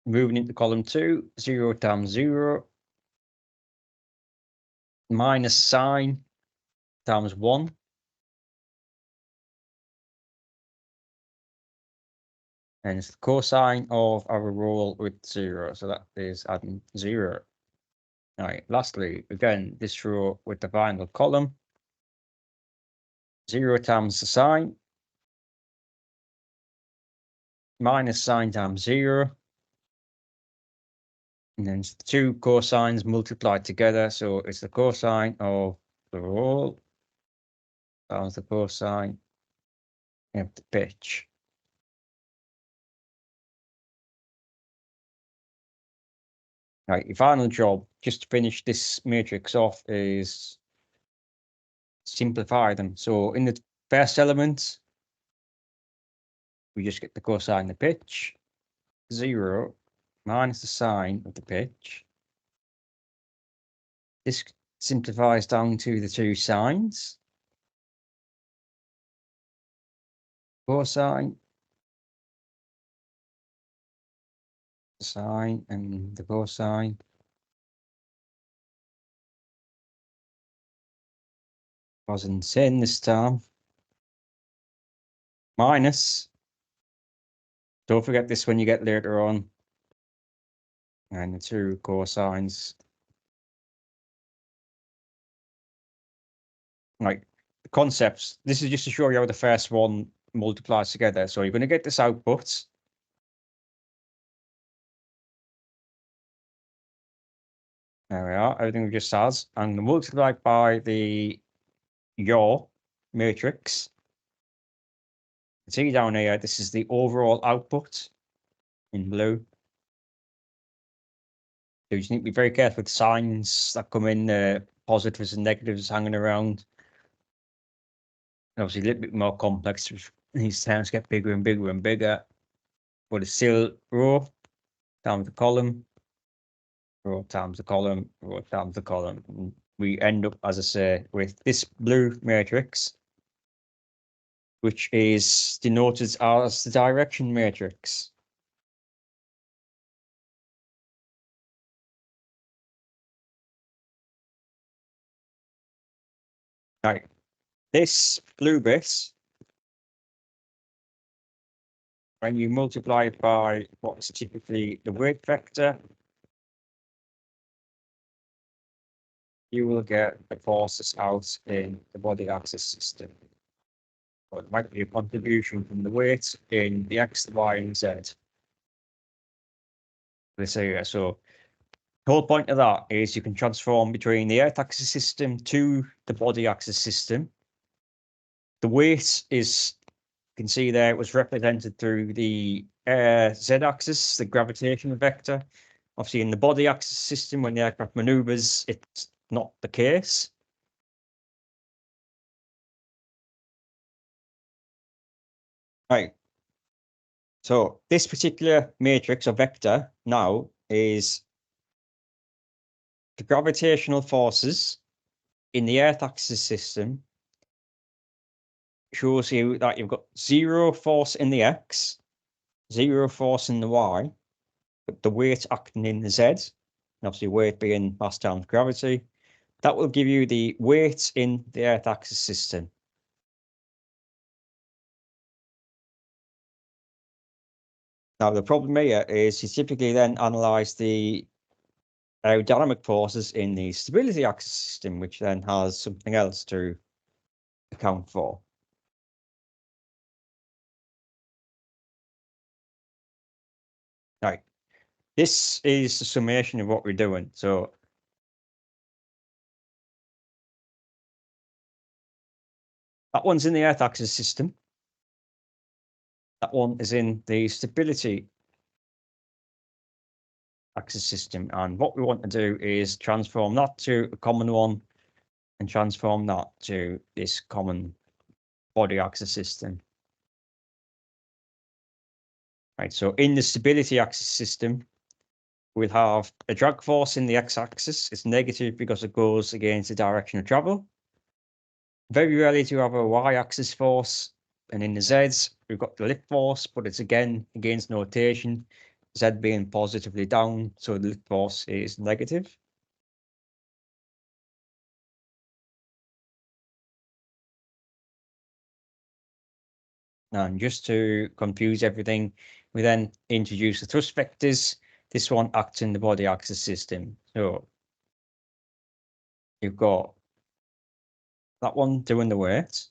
Moving into column 2, 0 times 0. Minus sine times 1. And it's the cosine of our roll with 0. So that is adding 0. All right, lastly, again, this row with the final column. 0 times the sine. Minus sine times 0. And then it's the two cosines multiplied together. So it's the cosine of the roll times the cosine of the pitch. All right, your final job, just to finish this matrix off, is simplify them. So in the first element, we just get the cosine of the pitch. 0 minus the sine of the pitch. This simplifies down to the two sines. cosine, sine, and the cosine. Wasn't sin this time. Minus. Don't forget this when you get later on. And the two cosines. Right. The concepts. This is just to show you how the first one multiplies together. So you're going to get this output. There we are. Everything we just has. And multiply by the your matrix. See down here, this is the overall output in blue. So you just need to be very careful with signs that come in, positives and negatives hanging around. And obviously a little bit more complex. These terms get bigger and bigger and bigger. But it's still row times the column, row times the column, row times the column. And we end up, as I say, with this blue matrix, which is denoted as the direction matrix. Right. This blue bit, when you multiply it by what's typically the weight vector, you will get the forces out in the body axis system. Or it might be a contribution from the weight in the X, the Y, and Z. This area. So the whole point of that is you can transform between the earth axis system to the body axis system. The weight is, you can see there, it was represented through the Z axis, the gravitational vector. Obviously, in the body axis system, when the aircraft maneuvers, it's not the case. Right. So this particular matrix or vector now is the gravitational forces in the Earth axis system. Shows you that you've got zero force in the X, zero force in the Y, but the weight acting in the Z, and obviously weight being mass times gravity. That will give you the weight in the Earth axis system. Now, the problem here is you typically then analyze the aerodynamic forces in the stability axis system, which then has something else to account for. Right. This is the summation of what we're doing. So that one's in the Earth axis system. That one is in the stability axis system. And what we want to do is transform that to a common one and transform that to this common body axis system. Right, so in the stability axis system, we'll have a drag force in the x-axis. It's negative because it goes against the direction of travel. Very rarely do you have a y-axis force. And in the z's, we've got the lift force, but it's again against notation, z being positively down, so the lift force is negative. And just to confuse everything, we then introduce the thrust vectors. This one acts in the body axis system. So you've got that one doing the weight,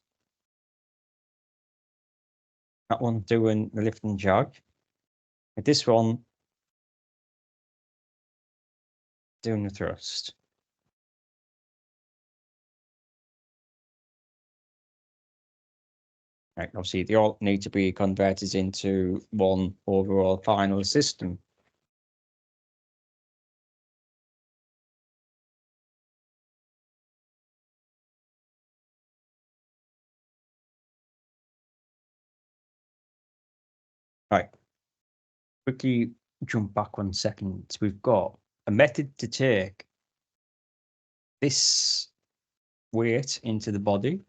that one doing the lift and drag, and this one doing the thrust. Right, obviously, they all need to be converted into one overall final system. Right. Quickly jump back 1 second. We've got a method to take this weight into the body.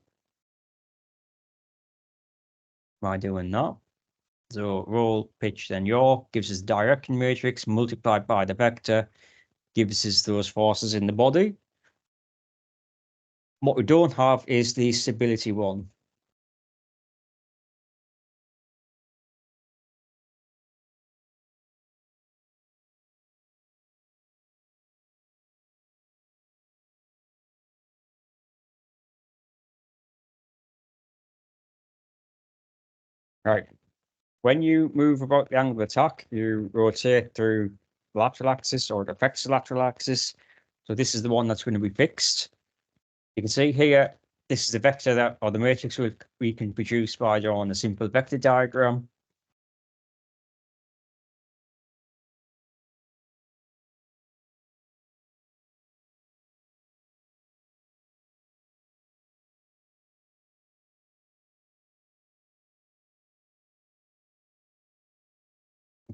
by doing that. So roll, pitch, then yaw gives us the direction matrix multiplied by the vector, gives us those forces in the body. What we don't have is the stability one. Right. When you move about the angle of attack, you rotate through the lateral axis, or it affects the lateral axis. So this is the one that's going to be fixed. You can see here, this is the vector that, or the matrix we can produce by drawing a simple vector diagram.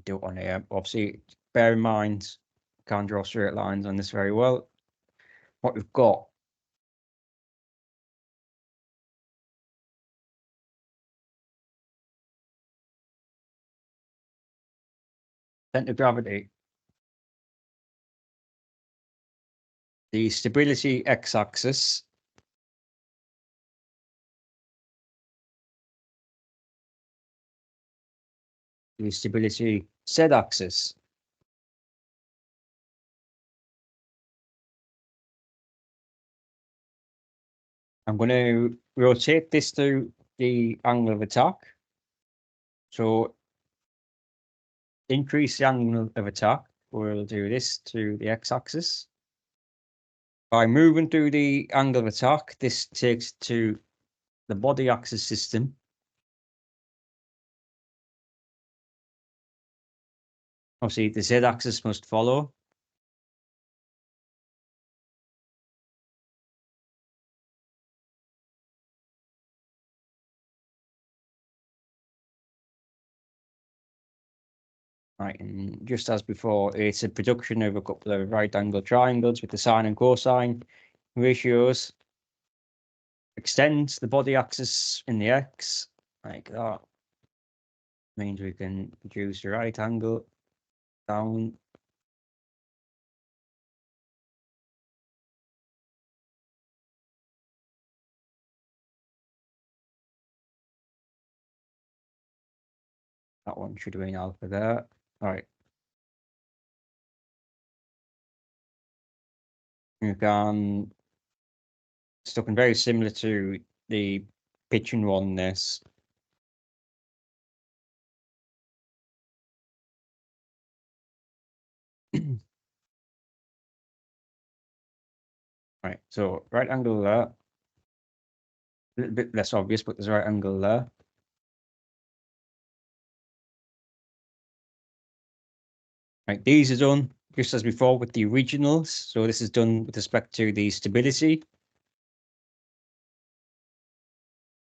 Do it on here. Obviously, bear in mind, can't draw straight lines on this very well. What we've got, center of gravity, the stability x-axis, the stability z-axis. I'm going to rotate this to the angle of attack. So increase the angle of attack. We'll do this to the x-axis. By moving through the angle of attack, this takes to the body axis system. Obviously, the z-axis must follow. Right, and just as before, it's a production of a couple of right angle triangles with the sine and cosine ratios. Extend the body axis in the x, like that. Means we can produce a right angle down. That one should be an alpha there. All right. You can, it's looking very similar to the pitching one, this. Right, so right angle there. A little bit less obvious, but there's a right angle there. Right, these are done just as before with the originals. So this is done with respect to the stability.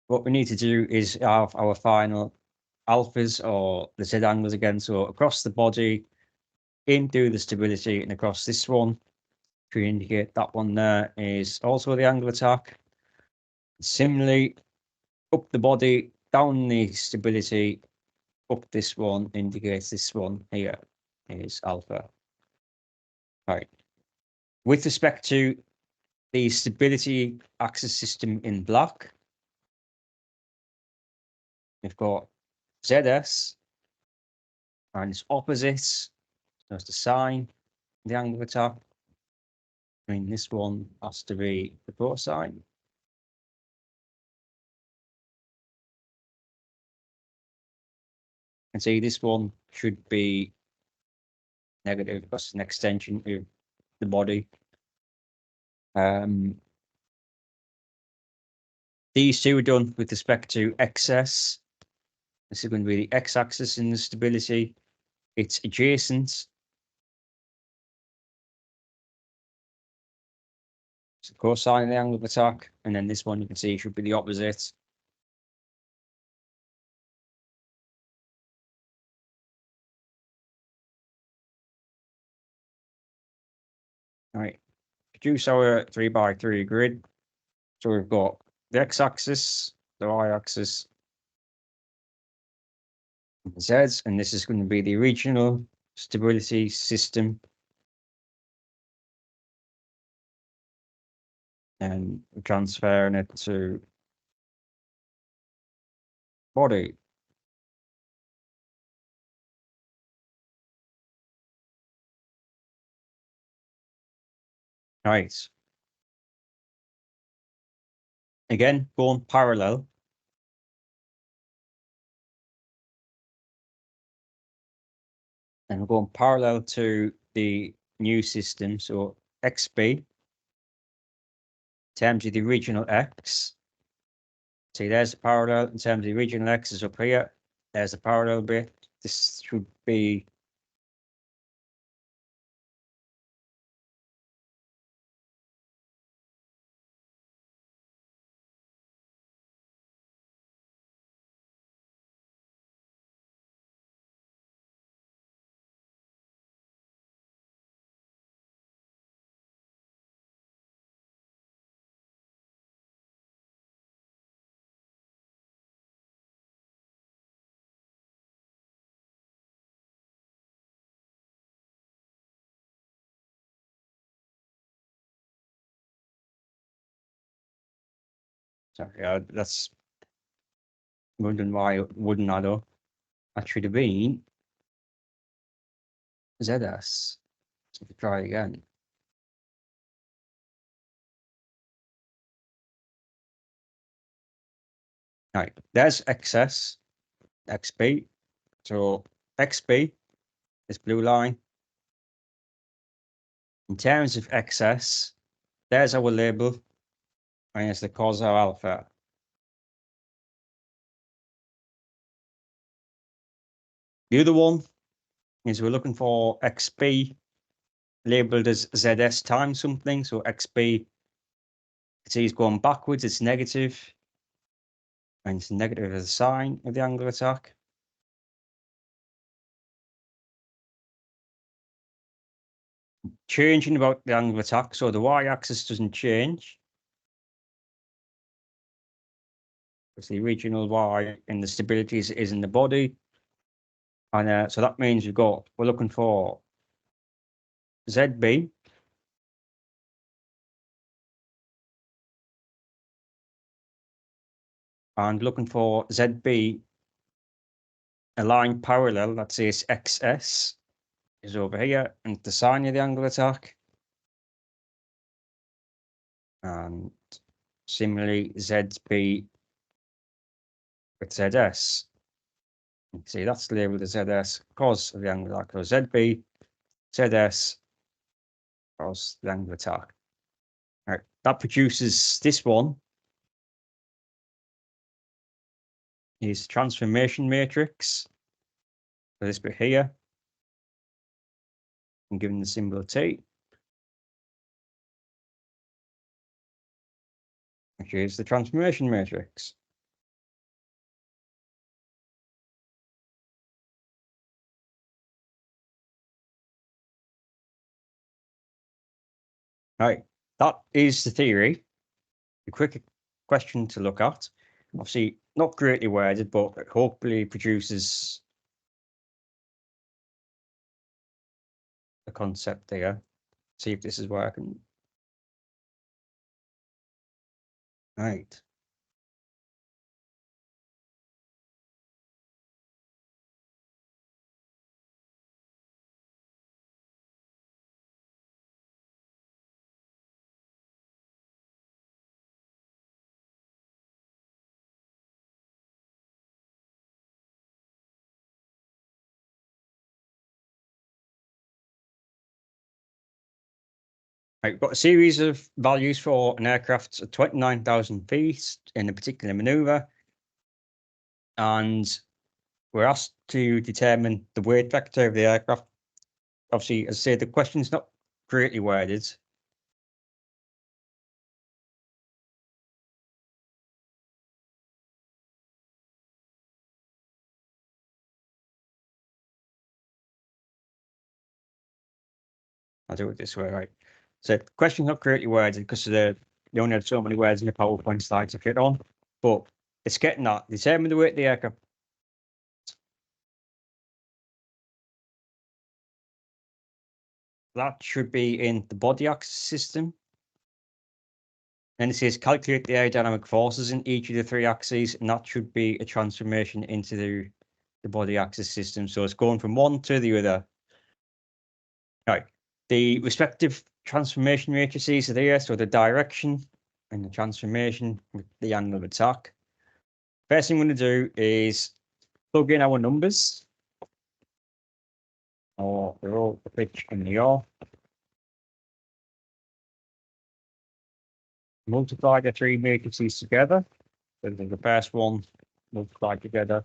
What we need to do is have our final alphas, or the Z angles again. So across the body, in through the stability, and across this one to indicate that one there is also the angle attack. Similarly, up the body, down the stability, up this one indicates this one here is alpha. Right. With respect to the stability axis system in black, we've got ZS and its opposites. That's the sine, the angle of attack. I mean, this one has to be the cosine. And see, this one should be negative because it's an extension of the body. These two are done with respect to XS. This is going to be the x-axis in the stability. It's adjacent. It's the cosine of the angle of attack. And then this one you can see should be the opposite. All right, produce our 3x3 grid. So we've got the x-axis, the y-axis, Z, and this is going to be the regional stability system. And transferring it to body. Right. Again, going parallel. And we're going parallel to the new system. So XB in terms of the regional X. See, there's a parallel in terms of the regional X is up here. There's a parallel bit. This should be sorry, that's wondering why it wouldn't add up. That should have been ZS. So if we try again. Right, there's XS, XB. So XB, this blue line. In terms of XS, there's our label, and it's the causal alpha. The other one is we're looking for XB labeled as ZS times something. So XB, it's going backwards, it's negative, and it's negative as a sign of the angle of attack. Changing about the angle of attack, so the y-axis doesn't change. It's the regional y and the stability is in the body. And so that means we're looking for ZB. And looking for ZB, a line parallel, that says XS, is over here, and the sign of the angle of attack. And similarly, ZB with ZS. You see, that's labeled as ZS because of the angle of attack. So ZB, ZS, because the angle of attack. All right, that produces this one. Is transformation matrix. For this bit here. I'm giving the symbol T. Which is the transformation matrix. All right, that is the theory. A quick question to look at. Obviously, not greatly worded, but hopefully produces a concept there. See if this is working. Right. Right, we've got a series of values for an aircraft at 29,000 feet in a particular maneuver. And we're asked to determine the weight vector of the aircraft. Obviously, as I say, the question's not greatly worded. I'll do it this way, right? So the question's not greatly worded because they only had so many words in the PowerPoint slide to fit on. But it's getting that. Determine the weight of the aircraft that should be in the body axis system. And it says calculate the aerodynamic forces in each of the three axes, and that should be a transformation into the body axis system. So it's going from one to the other. Right. The respective transformation matrices are there, so the direction and the transformation with the angle of attack. First thing I'm going to do is plug in our numbers, or the roll, the pitch, and the yaw. Multiply the three matrices together. So the first one multiplied together.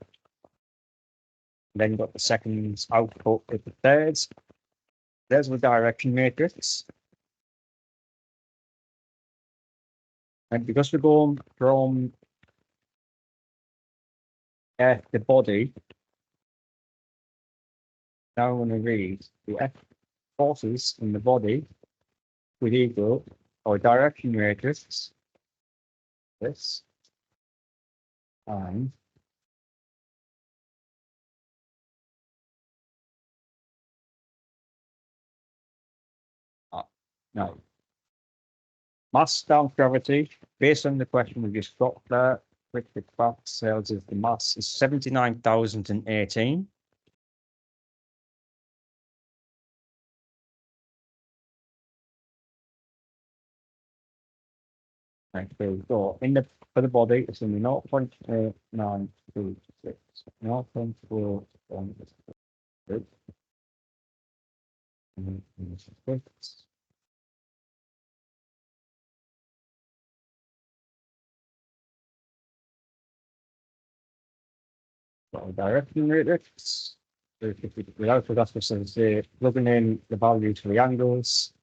Then you've got the second output with the thirds. There's the direction matrix. And because we're going from the body, now I'm going to read the F forces in the body would equal our direction matrix, this, and now mass times gravity, based on the question we just got there, quick facts tells us the mass is 79,018. Right, so we've got in the for the body, it's only 0.926, 0.416. Direction matrix. Without forgot to say, plugging in the values for the angles,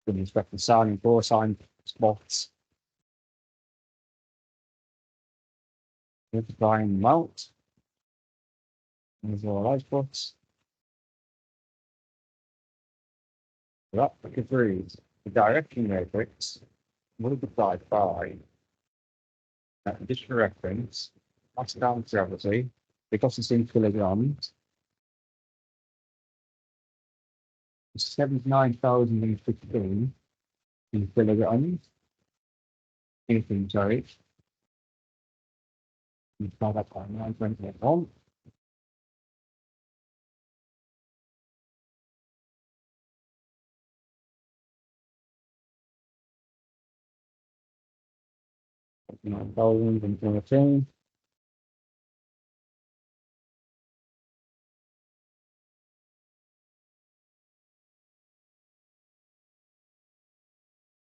with respect to sine and cosine spots, multiplying them out. There's all outputs. That agrees. The direction matrix multiplied by just for reference, mass times gravity, because it's in kilograms, 79,015 in kilograms. Anything, sorry. Multiply that by 9.81. $9,014.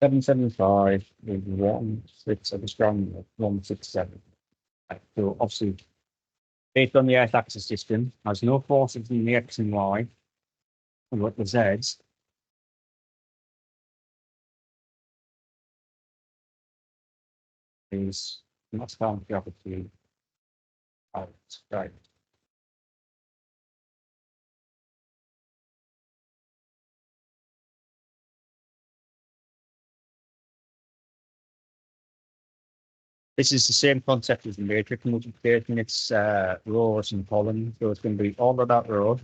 775 is 1.6 of a strong 167. So obviously, based on the Earth axis system, has no forces in the X and Y, and what the Z's. Is mass times gravity out, right? This is the same concept as the matrix multiplication. It's rows and columns, so it's going to be all of that row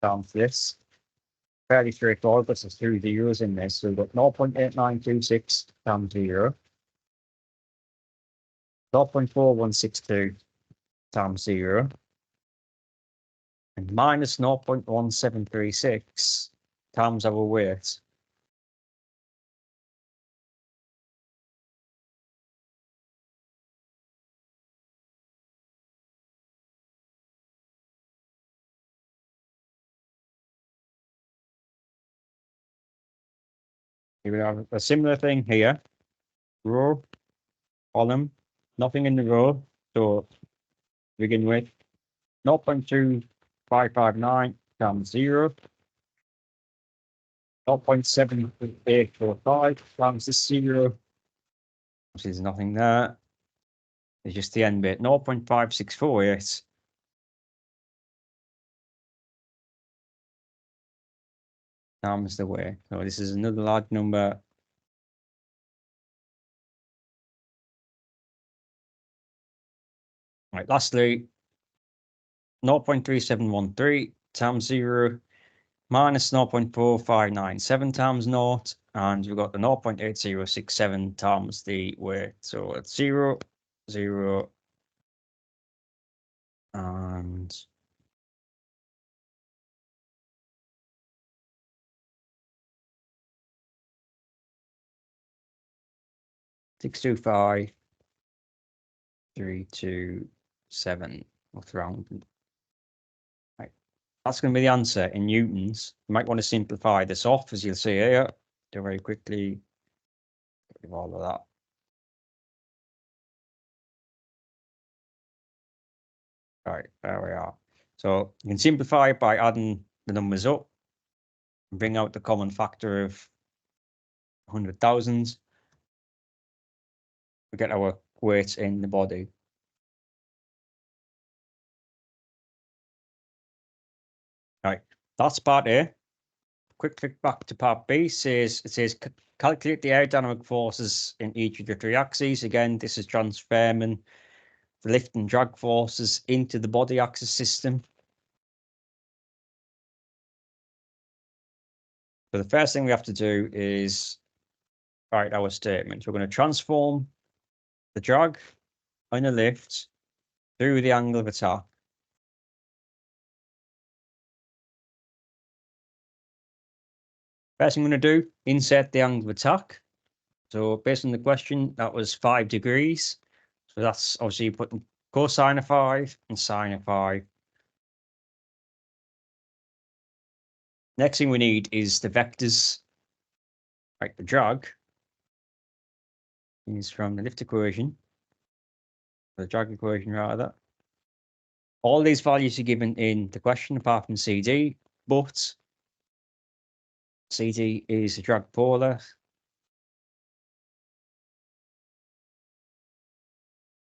down to this. Fairly straightforward, but there's 2 zeros in this. So we've got 0.8926 times 0, 0.4162 times 0, and minus 0.1736 times our weight. We have a similar thing here. Row, column, nothing in the row. So begin with 0.2559 times 0, 0.7845 times the 0. There's nothing there. There's just the end bit, 0.5648 times the weight. So this is another large number. Right, lastly, 0.3713 times 0, minus 0.4597 times naught, and we've got the 0.8067 times the weight. So it's 0, 0, and 625, 327. What's wrong? Right. That's going to be the answer in newtons. You might want to simplify this off, as you'll see here. Do very quickly. Get rid of all of that. All right, there we are. So you can simplify it by adding the numbers up and bring out the common factor of 100,000. We get our weight in the body. Right, that's part A. Quick click back to part B. It says calculate the aerodynamic forces in each of the three axes. Again, this is transferring the lift and drag forces into the body axis system. So the first thing we have to do is write our statement. We're going to transform the drag on the lift through the angle of attack. First thing I'm going to do, insert the angle of attack. So based on the question, that was 5 degrees. So that's obviously putting cosine of 5 and sine of 5. Next thing we need is the vectors. Right, the drag is from the lift equation, the drag equation rather. All these values are given in the question apart from CD, but CD is the drag polar.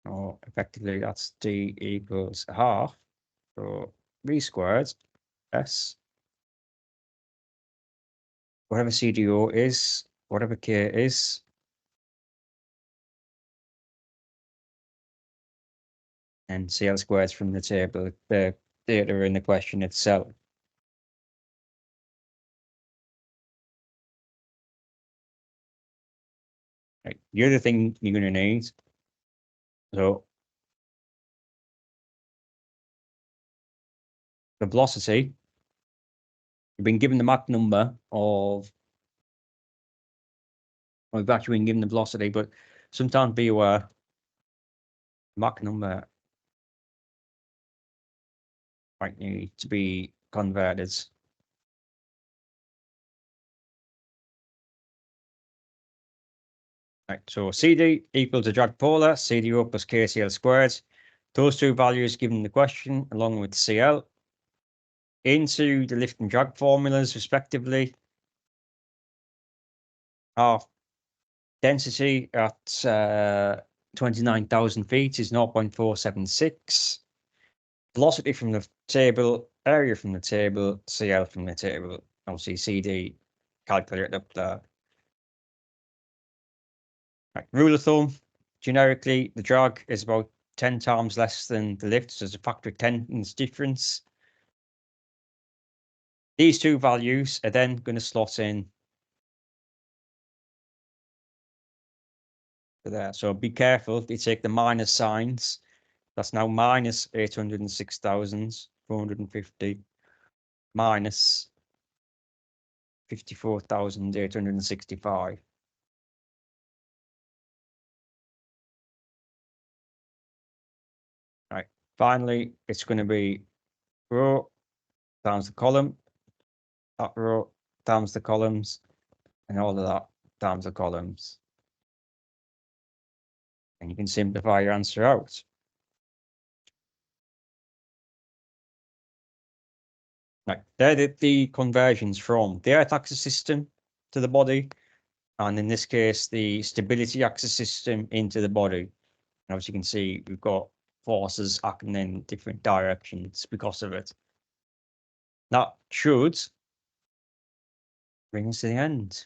Or effectively that's D equals a half. So V squared S, whatever CDO is, whatever K is, and CL squared from the table, the data in the question itself. Right. The other thing you're going to need, so the velocity, you've been given the Mach number of, well, we've actually been given the velocity, but sometimes be aware, Mach number might need to be converted. Right, so CD equal to drag polar, CDO plus KCL squared. Those two values given the question, along with CL, into the lift and drag formulas, respectively. Our density at 29,000 feet is 0.476. Velocity from the table, area from the table, CL from the table. Obviously, CD calculated up there. Right, rule of thumb, generically, the drag is about 10 times less than the lift, so there's a factor of 10 in this difference. These two values are then going to slot in there. So be careful if you take the minus signs. That's now minus 806,450 minus 54,865. Right. Finally, it's going to be row times the column, that row times the columns, and all of that times the columns. And you can simplify your answer out. Right, they're the conversions from the earth axis system to the body, and in this case, the stability axis system into the body. And as you can see, we've got forces acting in different directions because of it. That should bring us to the end.